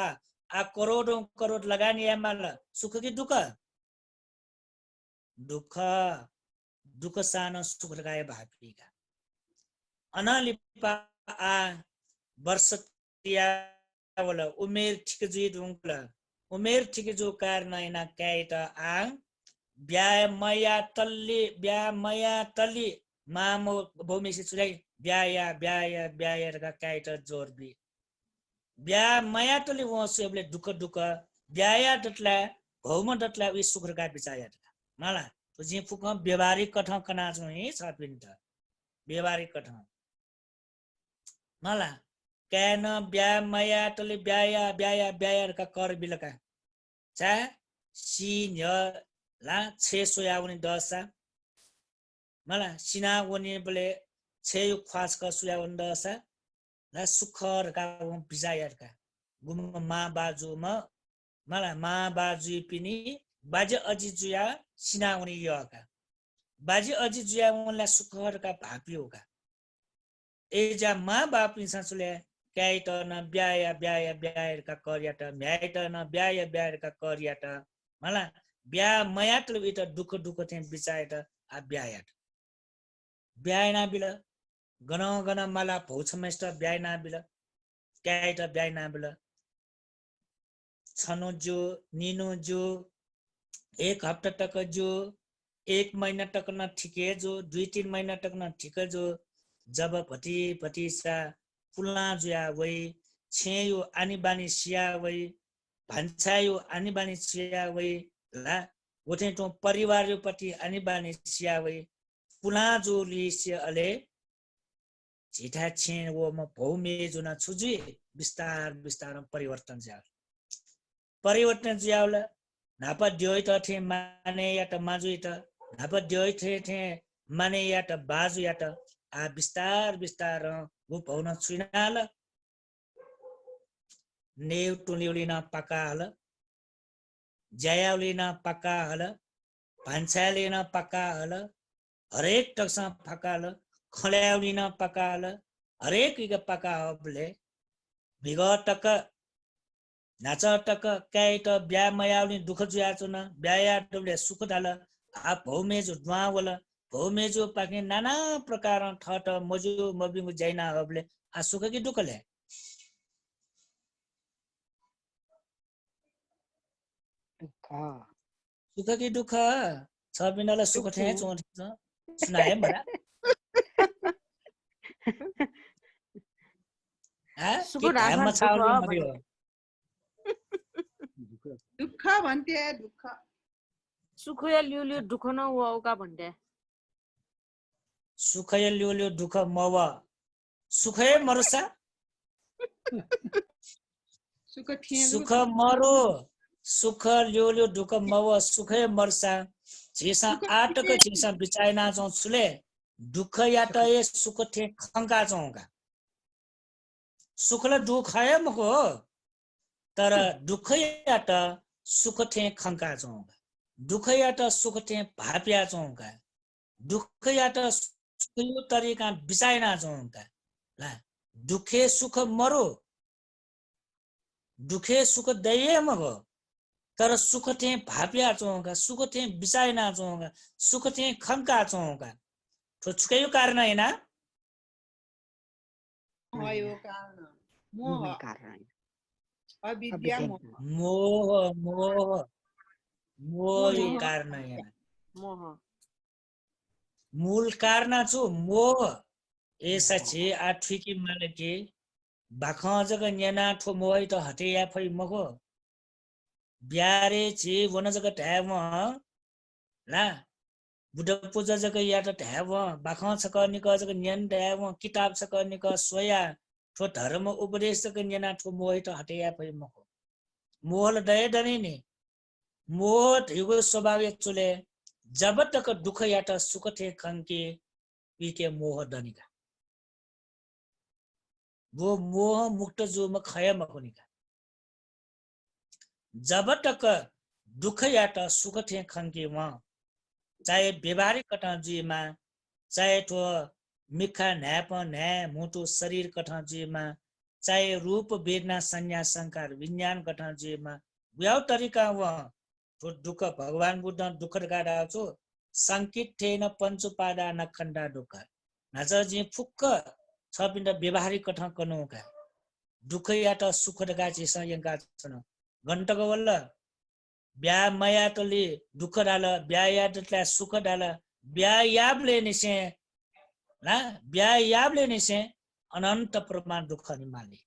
आ करोडौं करोड लगानी या माल सुख की दुःख दुःख दुःख सानो सुख लगाए भापीका अनलिपा आ वर्ष वाला उमेर ठीक जी ढुंगला उमेर ठीक जो कारण इना कैटा आंग ब्यामया तल्ली मामो भूमि से चुलाई ब्याया का कैटा जोर भी ब्यामया तल्ली वो सेबले दुख ब्याया डटला भौम डटला वी सुखर का बिचाया माला तो जी फुक व्यवहारिक कथा कना जो ही सापिन था व्यवहारिक कथा माला कैन ब्यामया तल्ली ब्याया का कर बिलका चा सिन्य ला छे सोया उनी दसा मला सिना उनी बोले छे यु ख्वास का सोया उनी दसा ला सुखर का बिजायर का गुम मा बाजु म मला मा बाजु पिनी बाजे अजि जुया सिना उनी यका बाजे अजि जुया उनला सुखर का भापियो का एजा मा बाप निसासुले कैट न ब्याया का करियाट म्याइट न ब्याया का करियाट मला ब्या मयाट वित दुख थे बिचायट आ ब्यायाट ब्यायना बिल गन मला भौछमेष्ट ब्यायना बिल कैट ब्यायना बिल छनो जो निनो जो एक हप्ता तक जो एक महीना तक न ठिके जो 2-3 महीना तक न ठिक जो जब पति सा पुलना जुया वै छेयो आनी बानी सिया वै भन्छायो आनी बानी सिया वै ला उठे तो परिवार पति आनी बानी सिया वै पुला जो लिसे अले झिठा छे वो म भौमे जुना छुजी विस्तार परिवर्तन ज्याउला नापा द्योइ त थे माने या त माजु त नापा द्योइ थे माने या त बाजु या त आ विस्तार वो भौन छुइनाल नेउ टुलिउलिना पकाल जयाउलिना पकाल भान्सालिना पकाल हरेक टक्सा पकाल खल्याउलिना पकाल हरेक इक पकाले विगतक नाचटक कैट ब्यामयाउली दुख जुयाचो न ब्याया डुले सुख दाल आ भौमेजो द्वावल भौमेजो पाके नाना प्रकार ठट मजु मबिङु जैना हबले आ सुख कि दुखले सुख कि दुख छ बिनाले सुख थे चोट सुनाए मला आ सुख कि राखा धाममा छाउनु दुख मरियो दुःख भन्थे दुःख सुख या लियो दुख न हुआ का भन्थे सुख या लियो दुख मव सुखै मरुसा सुख थिए सुख मरो सुख लियो दुख मव सुखै मर्सा झिसा आटक झिसा बिचाइना जौ छुले दुख या त ए सुख थे खंका जौगा सुखले दुख है मको तर दुख या त सुख थे खंका जौगा दुख या त सुख थे भाप्या जौगा दुख या त सुखयो तरिका बिचाइना जौगा ला दुखे सुख मरो दुखे सुख दैये मगो तर सुख थे भाप्या चौगा सुख थे बिचाइना चौगा सुख थे खंका चौगा तो छुकैयो कारण हैन भयो कारण मोह कारण अविद्या मोह मोह यो कारण हैन मोह मूल कारण छु मोह एसा छे आठुकी मालके बाखा जग न्याना ठो मोह त हटेया फै मगो ब्यारे छि वन जग ठ्याव ला बुढ पूजा जग या त ठ्याव बाखा छक निक जग न्यान ठ्याव किताब छक निक सोया ठो धर्म उपदेश जग न्याना ठो मोह त हटेया फै मगो मोहल दय दनी नि मोह धिगो स्वभाव चुले जब तक दुख या त सुख थे खंके पीके मोह दनिका वो मोह मुक्त जो म खय मकुनिका जब तक दुख या त सुख थे खंके व चाहे व्यवहारिक कथा जीमा चाहे तो मिखा न्याप न्या मोटो शरीर कथा जीमा चाहे रूप वेदना संज्ञा संकार विज्ञान कथा जीमा व्याउ तरिका व तो दुख भगवान बुद्ध दुख गाडा छु संकित थेन पञ्चपादा नखण्डा दुख नजर जी फुक्क छ पिण्ड व्यवहारिक कथा कनुका दुःखयात सुखदका चिसा यंका छन घण्टको वल्ल ब्या मयातले दुःख डाल ब्यायातले सुख डाल ब्यायाबले निसे ना ब्यायाबले निसे अनन्त प्रमाण दुःख निमाले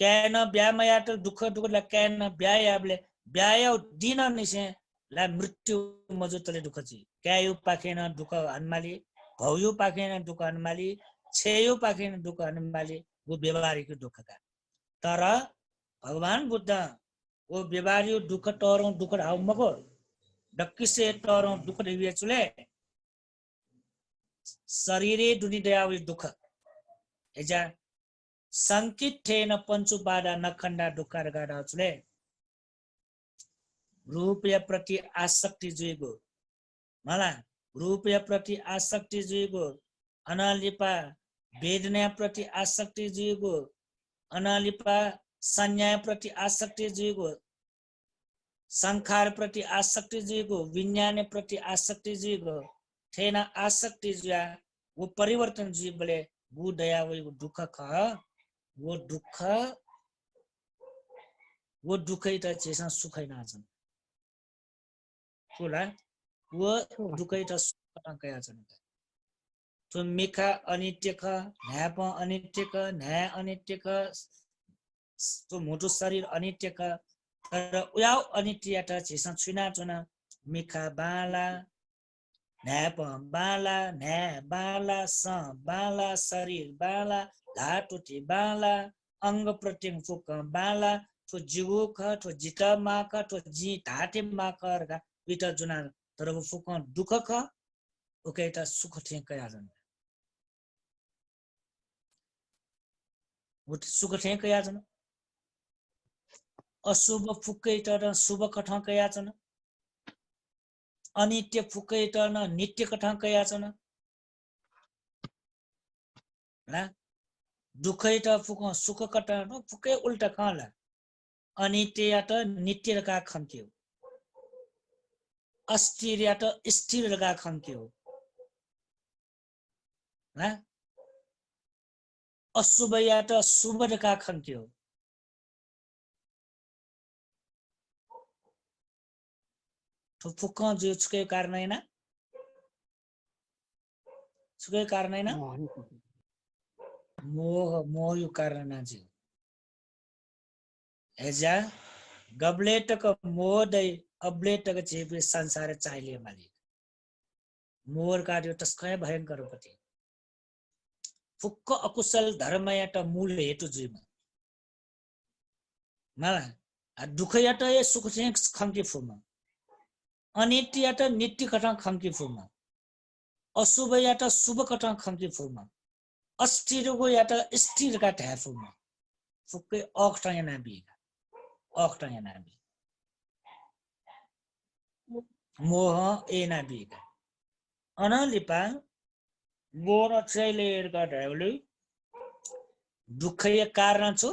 कैन ब्यामयात दुःख दुःखला कैन ब्यायाबले ब्याय दिन निसे ला मृत्यु मजुतले दुःख छि क्यायु पाखेन दुःख हन्माली भौयु पाखेन दुःख हन्माली छेयु पाखेन दुःख हन्माली वो व्यवहारिक दुःख का तर भगवान बुद्ध वो व्यवहारिक दुःख टरौं दुःख हाउ मको डक्किसे टरौं दुःख देविए चुले शरीरे दुनि दयावी दुःख एजा संकिठेन पंचुपादा नखण्डा दुःखर गाडा चुले रूपया प्रति आसक्ति जुइगो मला रूपया प्रति आसक्ति जुइगो अनालिपा वेदना प्रति आसक्ति जुइगो अनालिपा संज्ञा प्रति आसक्ति जुइगो संखार प्रति आसक्ति जुइगो विज्ञान प्रति आसक्ति जुइगो थेना आसक्ति जुया वो परिवर्तन जुइ बले वो दया वो दुःख ख वो दुःखै त चेसा सुखै नाछन् होला वो दुःखै त सुख कया छन् तो मिखा अनित्य ख न्याप अनित्य ख न्याय अनित्य ख तो मोटो शरीर अनित्य ख तर उयाउ अनित्य त चेसा छुना छुना मिखा बाला न्याप बाला न्याय बाला स बाला शरीर बाला घाटुटी बाला अंग प्रत्यंग फुक बाला तो जिगु ख तो जिता मा ख तो जी धाटे मा ख रगा विता जुना तर वो फुक दुःख ख ओके त सुख थे कया जन वो सुख थे कया जन अशुभ फुकै त शुभ कठ कया छन् अनित्य फुकै त नित्य कठ कया छन् ना दुःखै त फुक सुख कठ फुकै उल्टा खाला अनित्य त नित्य का खम्क्यो अस्थिर या त स्थिर का खम्क्यो ना अशुभ या त शुभ का खम्क्यो तो फुक जो छुके कारण हैन छुके कारण हैन मोह मोह यो कारण नाजी एजा गबलेटक मोह दै अबलेटक चेपे संसार चाहिले मालिक मोर कार्य तस्कै भयंकर पति फुक्क अकुशल धर्मयात मूल हेतु जुइमा मला दुःखयात ए सुख चाहिँ खम्की फुमा अनित्ययात नित्य कथा खम्की फुमा अशुभयात शुभ कथा खम्की फुमा अस्थिरको यात स्थिर का ठ्याफुमा फुक्कै अखटा याना बिगा अखटा याना बि मोह एना बिगा अनलिपा बोर छैलेर का ढाउले दुःखय कारण छु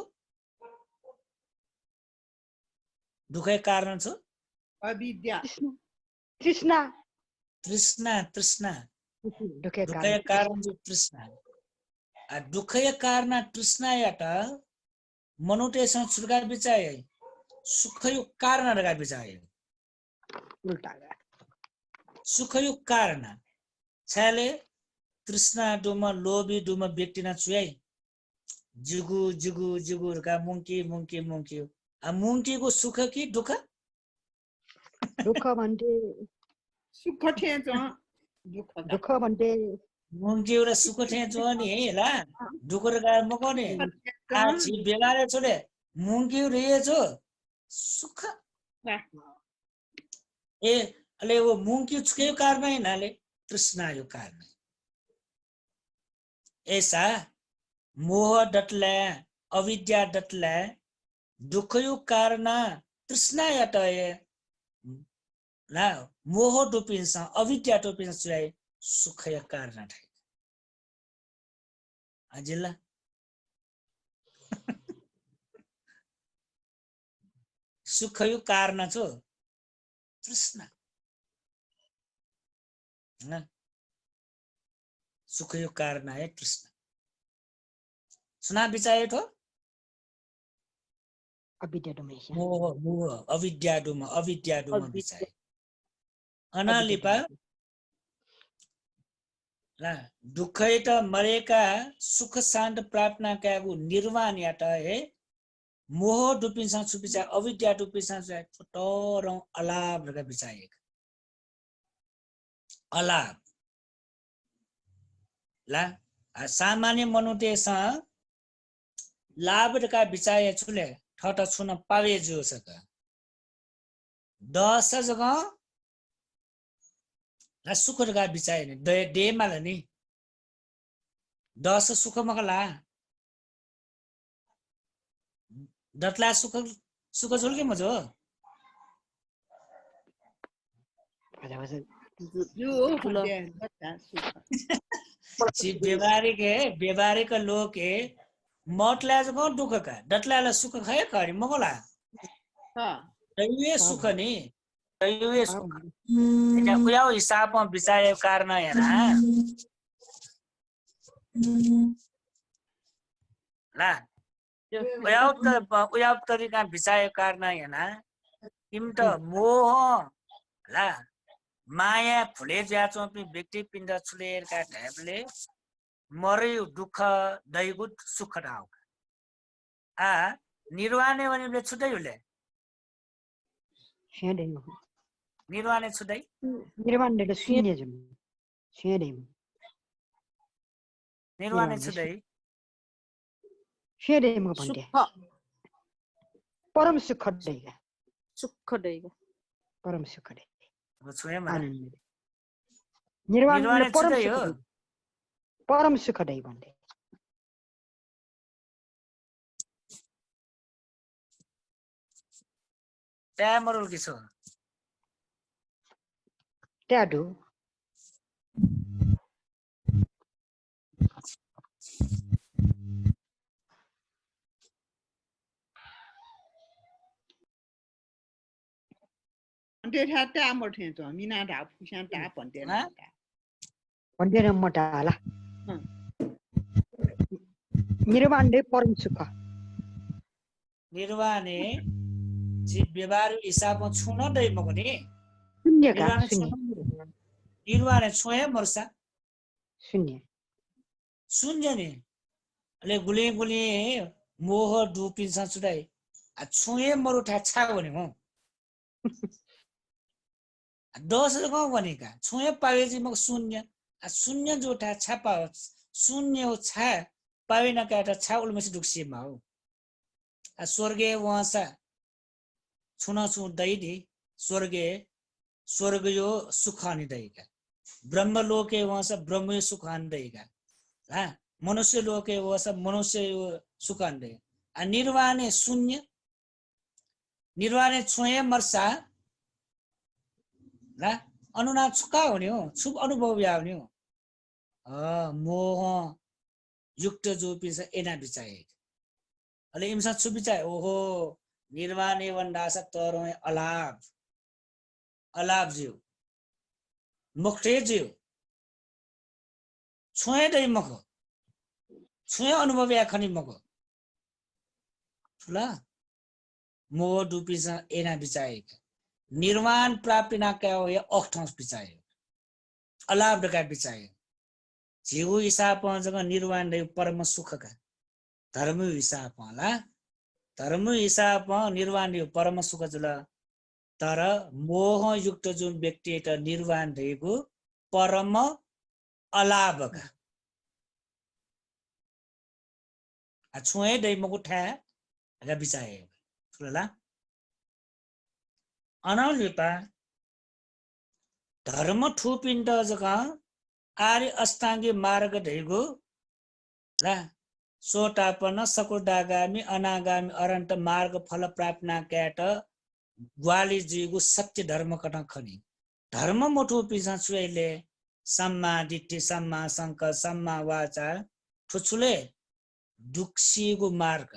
दुःखय कारण छु अविद्या तृष्णा तृष्णा तृष्णा दुःखै दुःखय कारण छु तृष्णा आ दुःखय कारण तृष्णा यात मनुटेसँग छुटका बिचाय सुखय कारण रगा बिचाय उल्टा सुखय कारण छले तृष्णा डुम लोभी डुम व्यक्तिना छुयाई जुगु जुगु जुगुरका मुंकी मुंकी मुंकी आ मुंकी को सुख की दुःख दुःख भन्थे सुख ठेच दुःख भन्थे मुंकी एउटा सुख थे जो नि हेला दुःखर का मकोने आ छि बेगारे छोले मुंकी रे जो सुख ए अले वो मुंकी छुके कारण है नाले तृष्णा यो कारण ऐसा मोह डटले अविद्या डटले दुःखयो कारण तृष्णा याटए ना मोह डुपिन्छ अविद्या डुपिन्छ चाहिँ सुखय कारण ठै अजिल्ला सुखयो कारण छ तृष्णा ना सुखयो कारण है तृष्णा सुना बिचाए थो अविद्या डोमेसिया मोह मोह अविद्या डुम बिचाए अनालिपा ला दुखै त मरेका सुख शान्त प्रार्थना क्यागु निर्वाण यात हे मोह डुपिन्छ छुपिचा अविद्या डुपिन्छ छोटो अलाभ रका बिचाए अलाभ ला सामान्य मनुतेस लाभ रका बिचाए छुले ठट छुन पावे जो सक 10 जगह ला सुख रका बिचाए नि दे माल नि 10 सुख मकला दतला सुख सुख झोल के मजो जो भन्थे बच्चा सुख सी व्यवहारिक लोग के मटला जगह दुख का दतला सुख खाए करी मगला दैवीय सुख नि दैवीय सुख एटा उयाउ हिसाबमा बिचाए कारण हेरा ला उयाउ तरिका बिचाए कारण हेना तिम त मोह ला माया फुले ज्याचो पनि व्यक्ति पिण्ड छुलेर का ढ्याबले मरे दुख दैगुत सुख राउ आ निर्वाणे वनिले छुदै हुले छेदै निर्वाणे छुदै निर्वाणले शून्य जम छेदै निर्वाणे छुदै छेदै म भन्थे परम सुख दैगा परम सुख दै छुए मलाई आनन्द निर्वाणले निर्वाणे परम छुदै सुख हो दै परम सुख दै भन्थे ट्यामरल के छ ट्याडु भन्थे ठ्याट्टा मठे त मिना ढाप खुसा ढाप भन्थे भन्थे न मटाला निर्वाणले परम सुख निर्वाणे जी व्यवहार हिसाबमा छुन दै मगनी शून्यका निर्वाणे शून्य छुन निर्वाणे छुए मर्सा शून्य शून्य नि ले गुले गुले मोह डुपिन्छ छुडाई आ छुए मरु ठा भने हो 10 जगह भनेका छुए पावेजी मग शून्य आ शून्य जो ठा छापा शून्य हो छा पावे न काटा छा उलमेसी दुक्सीमा हो आ स्वर्गे वहासा छुना छु दैदी स्वर्ग यो सुखानि दैका ब्रह्म लोके वहासा ब्रह्म सुखानि दैका हा मनुष्य लोके वहासा मनुष्य यो सुखानि दै आ निर्वाणे शून्य निर्वाणे छुए मर्सा ला अनुना छुका हुने हो शुभ अनुभव या हुने हो मोह युक्त जो पिन्छ एना बिचाए अले इमसा छु बिचाए ओहो निर्वाणे वंडासा तरो अलाभ जिउ मुक्ते जिउ छुए दै मको छुए अनुभव या खनि मको ठुला मोह डुपिन्छ एना बिचाए निर्वाण प्राप्ति ना क्या हो या अर्थंस बिचाए अलाभ डका बिचाए जीव हिसाब जगह निर्वाण दै परम सुख का धर्म हिसाब ला धर्म हिसाब निर्वाण दै परम सुख जुल तर मोह युक्त जुन व्यक्ति त निर्वाण दैको परम अलाभ का छुए दै मको ठा गा बिचाए ठुला अनलिपा धर्म ठुपिण्ड जगा आर्य अष्टाङ्गी मार्ग ढैगो ला सोटापन सकुडागामी अनागामी अरंत मार्ग फल प्राप्तना क्याट ग्वाली जीगु सत्य धर्म कट खनि धर्म मोठो पिसा छुएले सम्मा दिट्ठी सम्मा संक सम्मा वाचा ठुछुले दुखसीगु मार्ग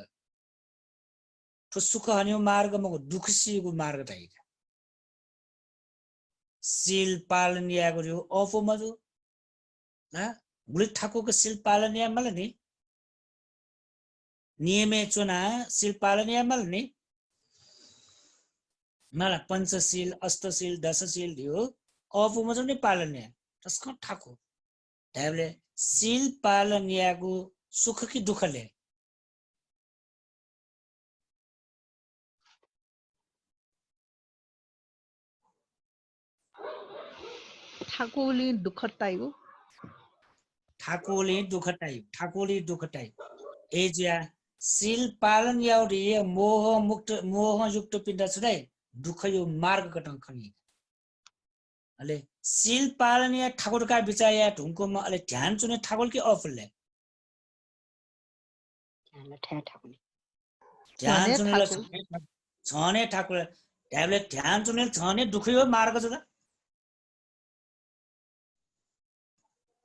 ठु सुख हन्यो मार्ग मको दुखसीगु मार्ग ढैगा सील पालन या गर्यो अफो मजो ना गुली ठाकुको सील पालन या मलाई नि नियमे चुना शील पालन यामल नि मला पंचशील अष्टशील दशशील दियो अपुमा चाहिँ नि पालन या त्यसको ठाको त्याबले शील पालन यागु सुख कि दुःखले ठाकुरले दुःख टाइगो ठाकुरले दुःख टाइ एजिया शील पालन याउरी मोह युक्त पिण्ड छुदै दुःख यो मार्ग कटं खनि अले शील पालन या ठाकुर का विचार या ढुङ्कोमा अले ध्यान चुने ठाकुर कि अफुलले ध्यान चुने छने ठाकुर त्याबले ध्यान चुने छने दुःख यो मार्ग छ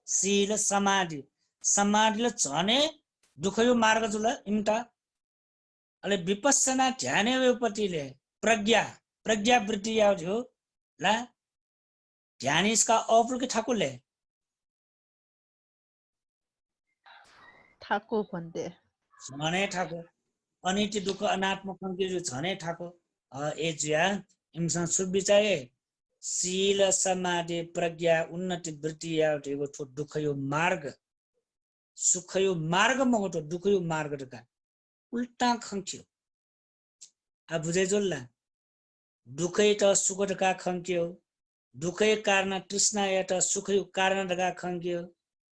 शील समाधिले छने दुःख यो मार्ग छ ल इम्ता अले विपස්සना ध्यान वेपतिले प्रज्ञा वृत्ति याउ थियो ला ध्यान इसका अफुल के ठाकुरले ठाकुर भन्थे छने ठाकुर अनित्य दुःख अनात्म कंके जो छने ठाकुर एजिया इमसँग सुविचारे शील समाधि प्रज्ञा उन्नति वृत्ति याउ थियो ठो दुःख यो मार्ग सुख यो मार्ग मगो दुःख यो मार्ग का उल्टा खंक्यो आ बुझे जोल्ला दुःखै त सुख का खंक्यो दुःखै कारण तृष्णा या त सुख यो कारण का खंक्यो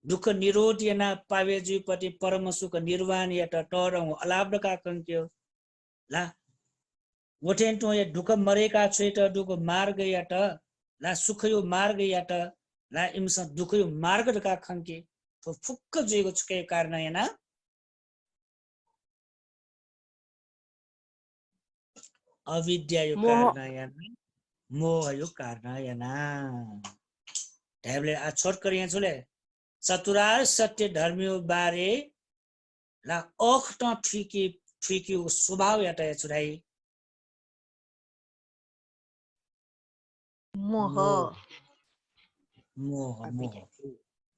दुःख निरोध या पावे जीवपति परम सुख निर्वाण या त टरङ अलाभ का खंक्यो ला वठेन तो या दुःख मरेका छ त दुःख मार्ग या त ला सुख यो मार्ग या त ला इमस दुःख यो मार्ग का खंके तो फुक्क जेको छके कारण याना अविद्या यो कारण याना मोह यो कारण याना ढ्याबले आ छोट करिया छोले चतुरार सत्य धर्मियो बारे ला अख त ठिकी स्वभाव याटा छुराई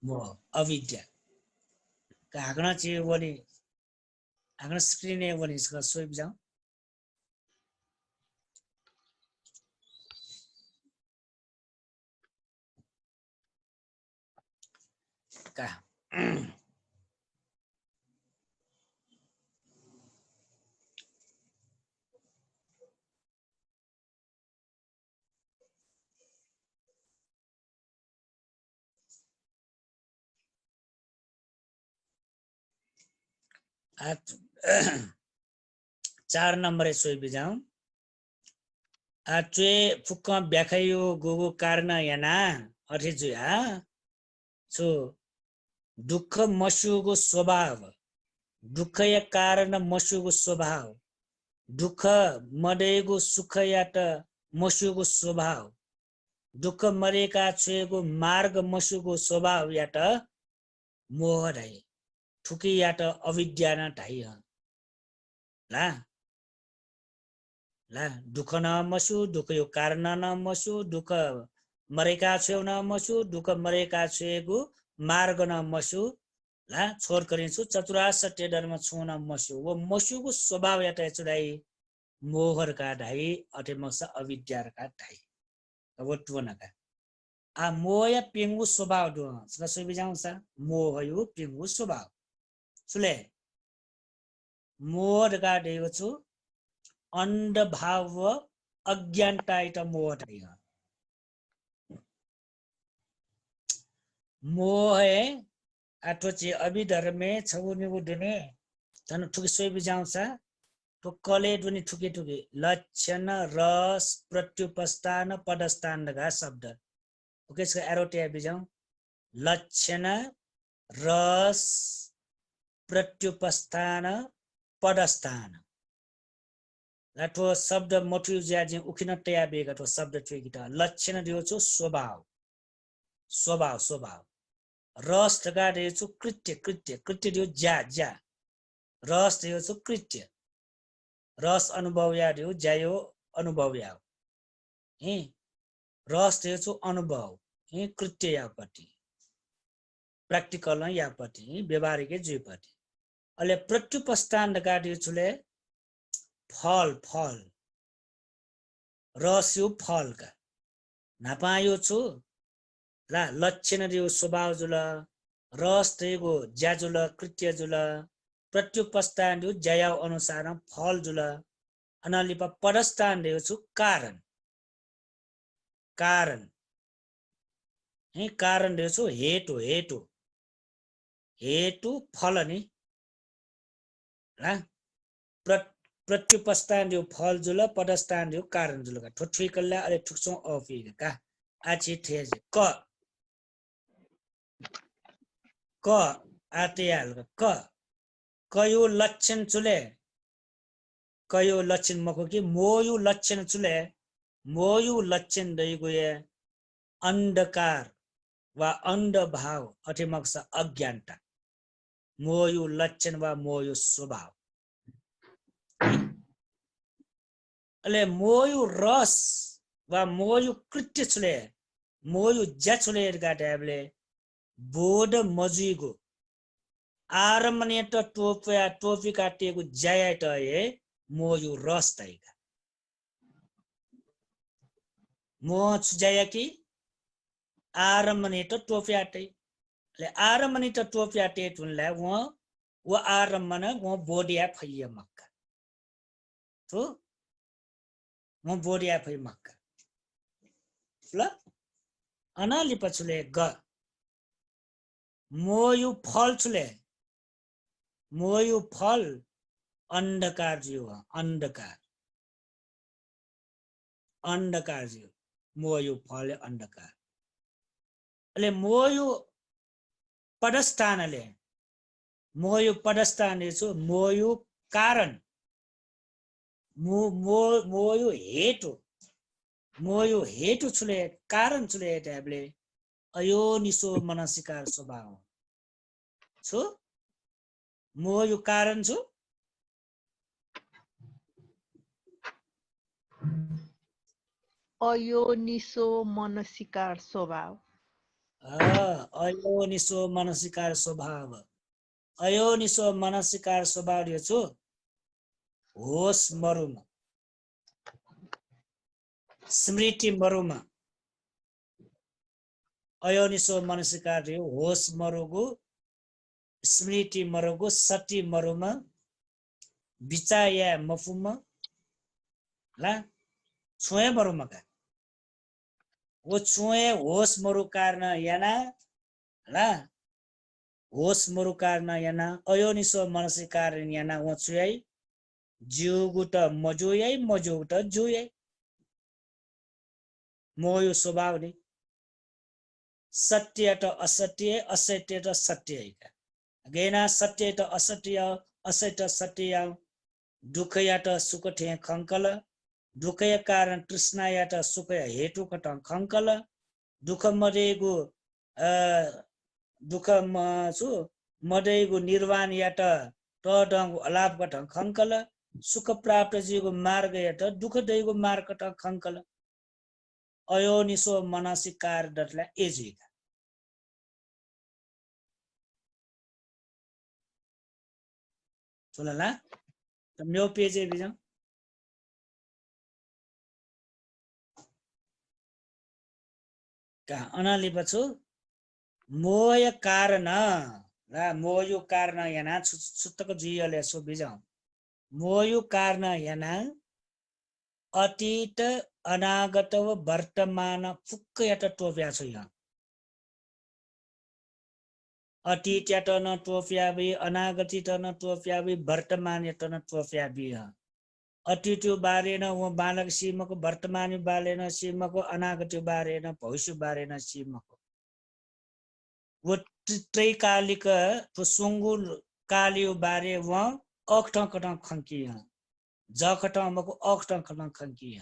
मोह अविद्या कागना चाहिँ वनी आगना स्क्रिन है वनी इसका सोइब जाऊं का चार नंबर सोई बिजाऊं आचे फुक्का व्याख्यायो गोगो कारण याना अठे जुया सो दुःख मसुको स्वभाव दुःख या कारण मसुको स्वभाव दुःख मडेको सुख या त मसुको स्वभाव दुःख मरेका छेको मार्ग मसुको स्वभाव या त मोह ढाइ ठुकी या त अविद्या न ढाइ ला दुःख न मसु दुःख यो कारण न मसु दुःख मरेका छेउ न मसु दुःख मरेका छेको मार्ग न मसु ला छोड गरिन्छु चतुरार्य सत्य धर्म छुन मसु वो मसुको स्वभाव या त चुडाइ मोहर का ढाइ अथे मस अविद्या का ढाइ अब टुनका आ मोह या पिंगु स्वभाव दो सबै बिजाउँछ मोह यो पिंगु स्वभाव सुले मोह का ढेको छु अंध भाव अज्ञानता इटा मोह ढाइ मोह है आठोची अभिधर्मे छौनिगु दिने तनु ठुकी सोइ बिजाउँछ तो कले दुनी ठुकी लक्षण रस प्रत्युपस्थान पदस्थान लगा शब्द ओके इसका एरो ट्याब बिजाउँ लक्षण रस प्रत्युपस्थान पदस्थान लाठो शब्द मोठु ज्याजि उखिन ट्याब बेगा तो शब्द ठुकीटा लक्षण दियो छु स्वभाव रस तका दियो छु कृत्य दियो ज्या रस दियो छु कृत्य रस अनुभव या दियो ज्यायो अनुभव या रस दियो छु अनुभव कृत्य यापट्टि प्र्याक्टिकल यापट्टि व्यवहारिक जुपट्टि अहिले प्रत्युपस्थान गाडी छुले फल फल रस्यु फलका नापायो छु ला लक्षण रियो स्वभाव जुल रस तेगो ज्याजुल कृत्य जुल प्रत्युपस्थान रियो जया अनुसार फल जुल अनालिप पदस्थान रियो छु कारण कारण हे कारण रियो छु हेतु हेतु हेतु फल नि ला प्रत्युपस्थान रियो फल जुल पदस्थान रियो कारण जुल का ठुठुई कल्ला अरे ठुक्सो अफी का आछि थेज क आतेयाल क कयो लक्षण चुले कयो लक्षण मको कि मोयु लक्षण चुले मोयु लक्षण दैगुए अंधकार वा अंध भाव अठिमक्स अज्ञानता मोयु लक्षण वा मोयु स्वभाव अले मोयु रस वा मोयु कृत्य चुले मोयु ज्याचुले गाटेबले बोध मजुइगो आरमनेट टोपया टोपी काटेको ज्यायट ए मोयु रस तैगा मो ज्याय कि आरमनेट टोप्याटे ले आरमनेट टोप्याटे तुनला वो आरमन वो बोडिया फैया मक्का तो वो बोडिया फै मक्का ल अनाली पछुले ग मोयु फल चुले मोयु फल अंधकार जीव अंधकार अंधकार जीव मोयु फल अंधकार अले मोयु पदस्थानले मोयु पदस्थान छु मोयु कारण मोयु हेतु छुले कारण छुले ट्याबले अयोनिसो मनसिकार स्वभाव छु मोयु कारण छु अयोनिसो मनसिकार स्वभाव अयोनिसो मनसिकार स्वभाव अयोनिसो मनसिकार स्वभाव यो छु होस मरुमा स्मृति मरुमा अयोनिसो मनसिकार यो होस मरुगु स्मृति मरुगु सति मरुमा विचाया मफुमा ला छुए मरुमा का वो छुए होस मरु कारण याना ला होस मरु कारण याना अयोनिसो मनसिकार याना वो छुए जीवगुट मजुयै मजुगुट जुयै मोयो स्वभाव नि सत्य त असत्य असत्य त सत्य गेना सत्य त असत्य असत्य सत्य दुखया त सुख थे खंकल दुखय कारण तृष्णा या त सुख हेतु कट खंकल दुख मदेगु दुख छु मदेगु निर्वाण या त डंग अलाप कट खंकल सुख प्राप्त जीवको मार्ग या त दुख दैगु मार्ग कट खंकल अयोनिसो मनसिकार दटला एजिका सुनला त म्यो पेजे बिजं का अनाली पछि मोय कारण रा मोयु कारण याना सुतक जियले सो बिजं मोयु कारण याना अतीत अनागत व वर्तमान फुक्क यात टोप्या छ यहाँ अतीत यात न टोप्या बि अनागत यात न टोप्या बि वर्तमान यात न टोप्या बि अतीत बारे न वो बालक सीमको वर्तमान बारे न सीमको अनागत बारे न भविष्य बारे न सीमको वो त्रैकालिक तो सुंगुल कालियो बारे व अखट कट खंकी जखट मको अखट कट खंकी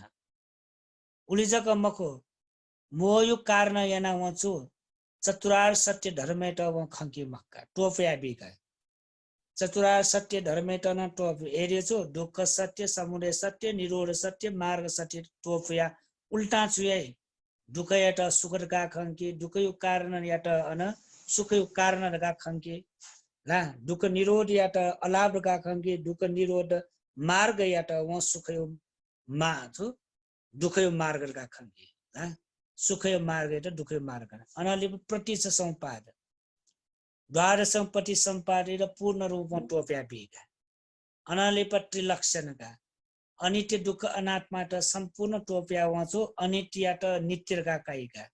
उलिजक मको मोयु कारण याना वचु चतुरार सत्य धर्मेट व खंकी मक्का टोप्या बिका चतुरार सत्य धर्मेट न टोप एरियो छु दुःख सत्य समुदय सत्य निरोध सत्य मार्ग सत्य टोप्या उल्टा छुए दुःख यात सुखका खंकी दुःखयु कारण यात अन सुखयु कारण का खंकी ला दुःख निरोध या त अलाभका खङ्गे दुःख निरोध मार्ग या त वहाँ सुखयो मा छु दुःखयो मार्गका खङ्गे ला सुखयो मार्ग त दुःखयो मार्ग अनाले प्रतिश संपाद द्वार सम्पत्ति सम्पादेर पूर्ण रूपमा टोप्या बिगा अनाले त्रिलक्षणका अनित्य दुःख अनात्मा त सम्पूर्ण टोप्या वाँचो अनित्य या त नित्यका काइका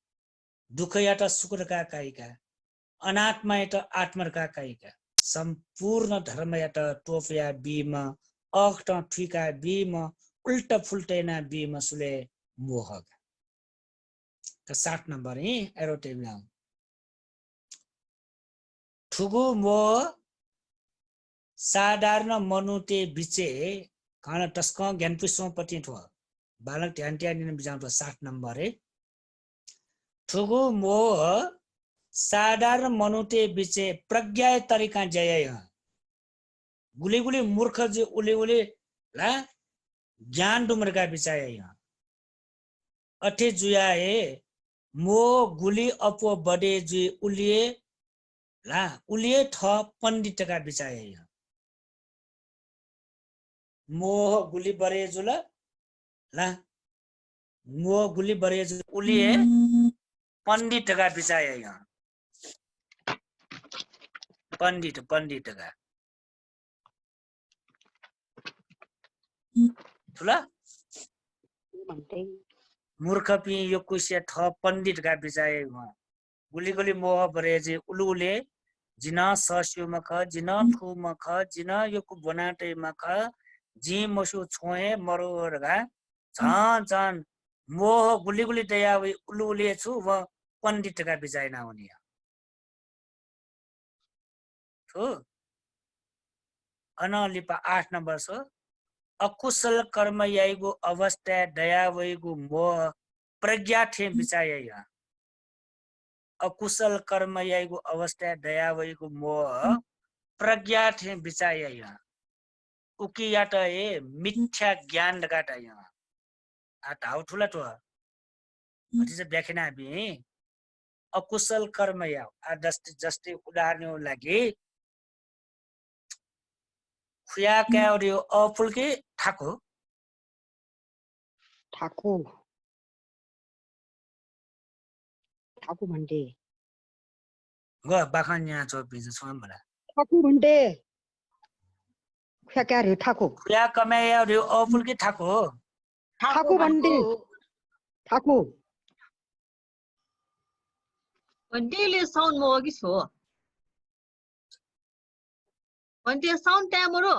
दुःख या त सुखका काइका अनात्मा या त आत्मका काइका सम्पूर्ण धर्म या त टोप्या बीमा अक्त ठिका बीमा उल्टा फुल्टेना बीमा सुले मोहका त 7 नम्बर है एरोटेबिया ठुगु मोह साधारण मनुते बिचे खाना टस्क ज्ञान पुष्प पति ठो बालक ध्यान ध्यान बिजाम 7 नम्बर है ठुगु मोह साधारण मनुते बिचे प्रज्ञा तरिका जय गुली गुली मूर्ख जे उले उले ला ज्ञान डुमर का बिचाय यहाँ अठे जुया है मो गुली अपो बडे जे उलिए ला उलिए ठ पंडित का बिचाय यहाँ मोह गुली बरे जुला ला मोह गुली बरे जुला उलिए पंडित का बिचाय यहाँ पंडित पंडित का ठुला भन्दै मूर्ख पि यो कुसिया ठ पंडित का बिचाय वहाँ गुली गुली मोह बरे जे उलुले जिना सस्यो मख जिना ठु मख जिना यो कु बनाटे मख जी मसु छोए मरोरगा झन झन मोह गुली गुली दया उलुले छु व पंडित का बिचाय ना हुने ठु अनलिपा 8 नम्बर छ अकुशल कर्म याइगो अवस्था दया वैगो मोह प्रज्ञा थे बिचाय या अकुशल कर्म याइगो अवस्था दया वैगो मोह प्रज्ञा थे बिचाय या उकी या त ए मिथ्या ज्ञान लगाटा या आ ताउ ठुला तो अझै चाहिँ व्याख्या बि अकुशल कर्म या आ जस्तै उदाहरण लागि खुया क्याउरियो अपुल्के ठाको ठाकु ठाकु भन्दै ग बाखन यहाँ चोपी छ मला ठाकु भन्दै खुया क्या रे ठाकु खुया कमायो अपुल्के ठाको ठाकु भन्दै ठाकु भन्टेले साउन्ड म अघि छु भन्टे साउन्ड ट्यामरो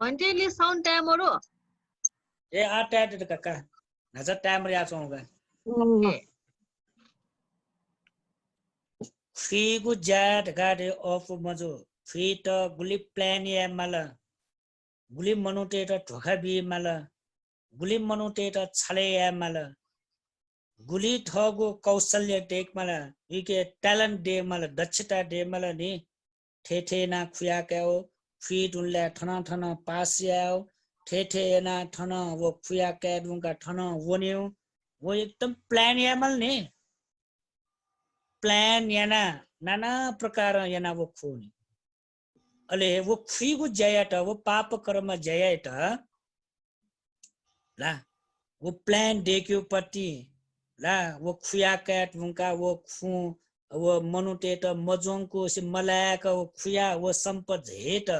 भन्टेले साउन्ड ट्यामरो ए आटा आटा काका नजर टाइम रे आछौगा फीगु जाट गाडे अफ मजो फीट गुली प्लान या माला गुली मनुते त ढोका बि माला गुली मनुते त छले या माला गुली ठगो कौशल्य टेक माला इके ट्यालेन्ट दे माला दक्षता दे माला नि ठेठे ना खुया क्याओ फीट उनले ठना ठना पास याओ ठेठे ना ठना वो खुया क्या दुंगा ठना वन्यो वो एकदम प्लान या मल नि प्लान याना नाना प्रकार याना वो खूनी अले वो खुइगु जयट वो पाप कर्म जयट ला वो प्लान देखियो पट्टी ला वो खुया कैट मुका वो खु वो मनुते त मजोंको से मलाक वो खुया वो सम्पद हेट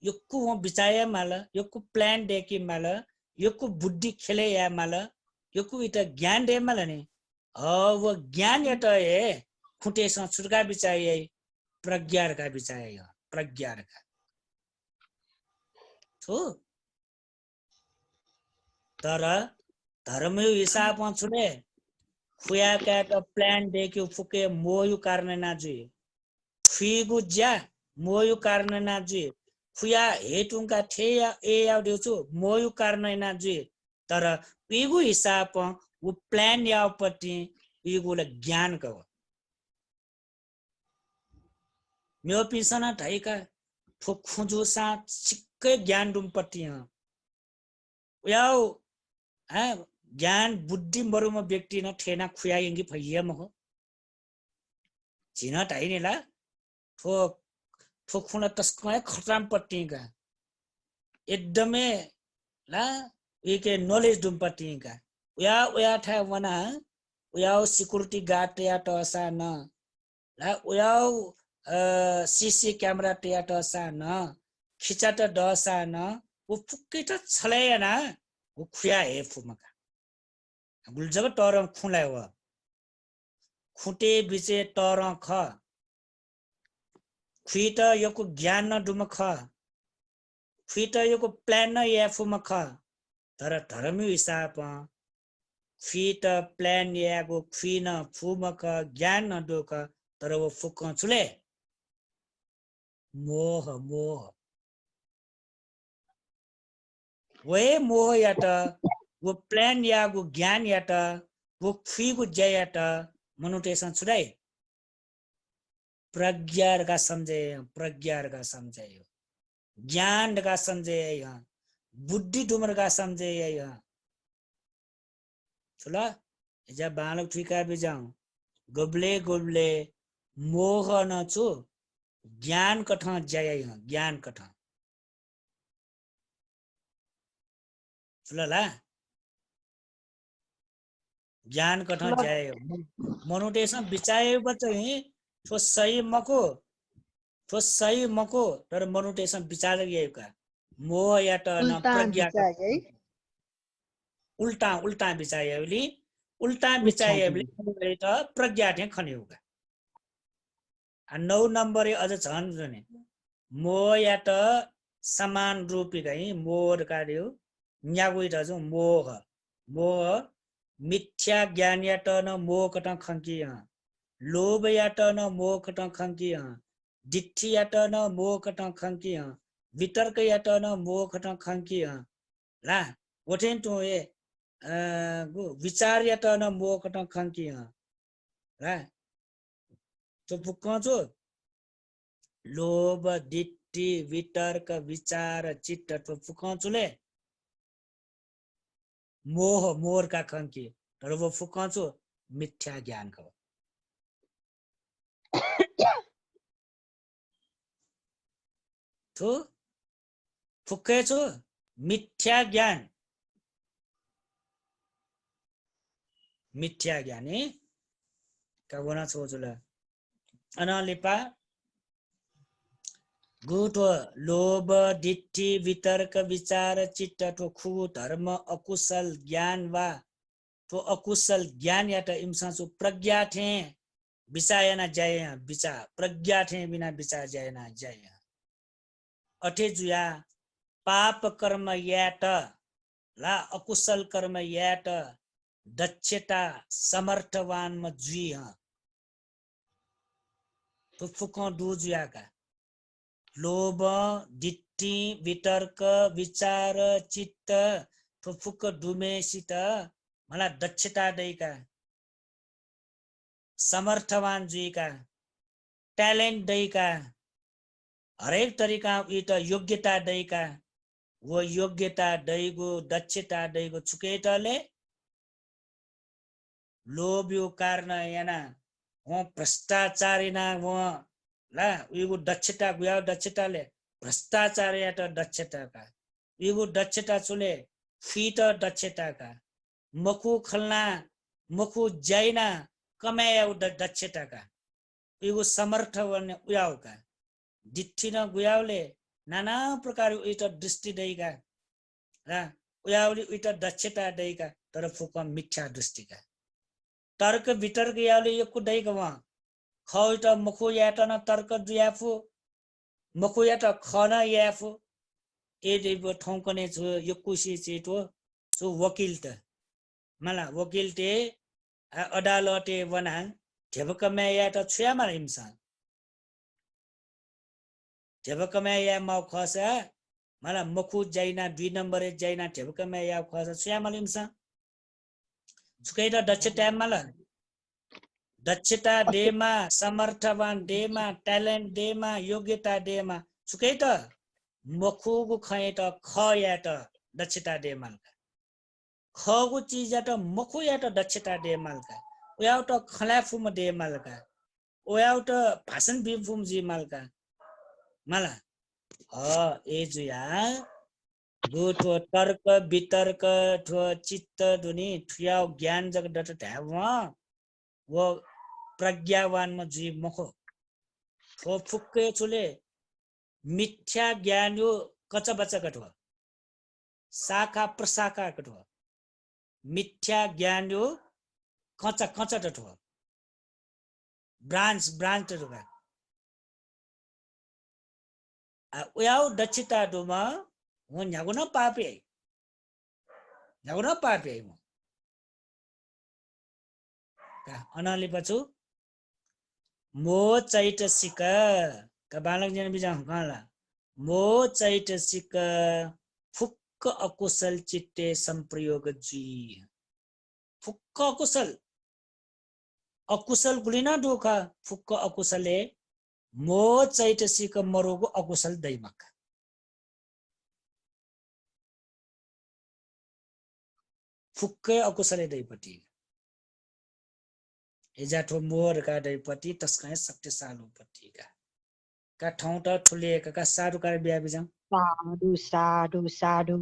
योक्कु वो बिचाया माला योक्कु प्लान देखि माला योक्कु बुद्धि खेले या माला योक्कु इता ज्ञान दे माला नि वो ज्ञान यत ए खुटेसँग छुटका बिचाए प्रज्ञाका बिचाए प्रज्ञाका छो तर धर्म हिसाबमा छुने खुया का त प्लान देखियो फुके मोयु कारण नाजु फीगु ज्या मोयु कारण नाजु खुया हेटुङका थे या ए या देउछु मोयु कारण नाजु तर पीगु हिसाब वो प्लान यापट्टि पीगुले ज्ञान को म्यो पिसना ढाइका फुखुजु सा सिक्कै ज्ञान दुमपट्टि याउ ज्ञान बुद्धि मरुम व्यक्ति न ठेना खुयाएंगी भैया महो जिना टाइने ला ठो खुना तस्कमाय खतराम पट्टीगा एकदमै ला एके नॉलेज डुम पट्टीगा उया था वना उया सिक्युरिटी गार्ड या टसा न ला उया सीसी क्यामेरा या टसा न खिचा त डसा न उ फुक्कै त छलेना उ खुया हे फुमका गुलजब टरम खुलाय व खुटे बिचे टर ख खुइट यको ज्ञान न डुम ख खुइट यको प्लान न या फुम ख तर धर्मी हिसाब खुइट प्लान याको खुइन फुम ख ज्ञान न डोक तर वो फुक छुले मोह मोह वे मोह यात वो प्लान याको ज्ञान यात वो खुइको जयात मनुटेसन छुडाई प्रज्ञा का समझे ज्ञान का समझे बुद्धि डुमर का समझे चला जब बालक ठिका भी जाऊं गोबले मोह न छु ज्ञान कठा जय ज्ञान कठा चला ज्ञान कठा जय मनुटेसन बिचाए बच्चे तो सही मको तर मनुटेसन विचार गरिएका मोह या त न प्रज्ञा उल्टा बिचाएबली त प्रज्ञा ठे खनेउका 9 नम्बर अझ छन् जने मोह या त समान रूपी गई मोह कार्य न्यागुइ त जो मोह मिथ्या ज्ञान या त न मोह कटा खंकी लोभ या त न मोह कटा खंकी दिट्ठी या त न मोह कटा खंकी वितर्क या त न मोह कटा खंकी ला ओठेन तो ए विचार या त न मोह कटा खंकी ला तो पुक्काचो लोभ दिट्ठी वितर्क विचार चित्त तो पुक्काचोले मोह का खंकी तर वो फुक्काचो मिथ्या ज्ञान को तो फुक्केचो मिथ्या ज्ञान का वना छोजुला अनालिपा गुटो लोभ दिट्ठी वितर्क विचार चित्त तो खु धर्म अकुशल ज्ञान वा तो अकुशल ज्ञान या त इमसासु प्रज्ञा थे विचायना जय विचार प्रज्ञा थे बिना विचार जयना जय अठे जुया पाप कर्म या त ला अकुशल कर्म या त दक्षता समर्थवान म जुई तो फुको दु जुया का लोभ दिट्ठी वितर्क विचार चित्त तो फुक डुमेसित मलाई दक्षता दैका समर्थवान जुइका ट्यालेन्ट दैका हरेक तरिका इ त योग्यता दैका वो योग्यता दैगो दक्षता दैगो छुकेटले लोभ यो कारण याना वो भ्रष्टाचारीना वो ला उयो दक्षता गुया दक्षताले भ्रष्टाचार या त दक्षता का उयो दक्षता चुले फीट दक्षता का मखु खलना मखु जैना कमाया दक्षता का उयो समर्थ वने उयाउ का दिट्ठी न गुयाउले नाना प्रकार उयो दृष्टि दैका रा उयाउले उयो दक्षता दैका तर फुक मिथ्या दृष्टि का तर्क वितर्क याले यो कुदैका वा खौट मखु यात न तर्क दुयाफु मखु यात खन याफु ए देबो ठौकने छु यो कुसी चेटो छु वकिल त मला वकिल ते अदालते वना झेबकमे यात छुया मार हिमसा झेबकमे या माउ खसा मला मखु जैना 2 नम्बर जैना झेबकमे या खसा छुया मार हिमसा छुकैदा दक्ष टाइम मला दक्षता डेमा समर्थवान डेमा ट्यालेन्ट डेमा योग्यता डेमा छुकै त मखुगु खै त ख या त दक्षता डेमा खगु चीज यात मखु यात दक्षता दे मालका ओ यात खलाफुम दे मालका ओ यात भाषण बिफुम जी मालका माला ए जुया दु ठो तर्क वितर्क ठो चित्त दुनी ठुया ज्ञान जग दत धावा वो प्रज्ञावान म जी मखो ठो फुक्के चुले मिथ्या ज्ञान यो कच्चा बच्चा कटवा शाखा प्रशाखा कटवा मिथ्या ज्ञान यो कच्चा कच्चा टटवा ब्रांच टटवा उयाउ दक्षता दोमा वो न्यागुना पापे म का अनाली बचु मो चैतसिक का बालक जन बिजा हकाला मो चैतसिक फुक्क अकुशल चित्ते संप्रयोग जी फुक्क अकुशल गुलिना दुखा फुक्क अकुशले मो चैतसिक मरोगो अकुशल दैमक फुक्कै अकुशले दैपति एजाठो मोर का दैपति तस्काय शक्तिशाली पति का ठाउँ त ठुले का साधु कार बिया बिजाम साधु साधु साधु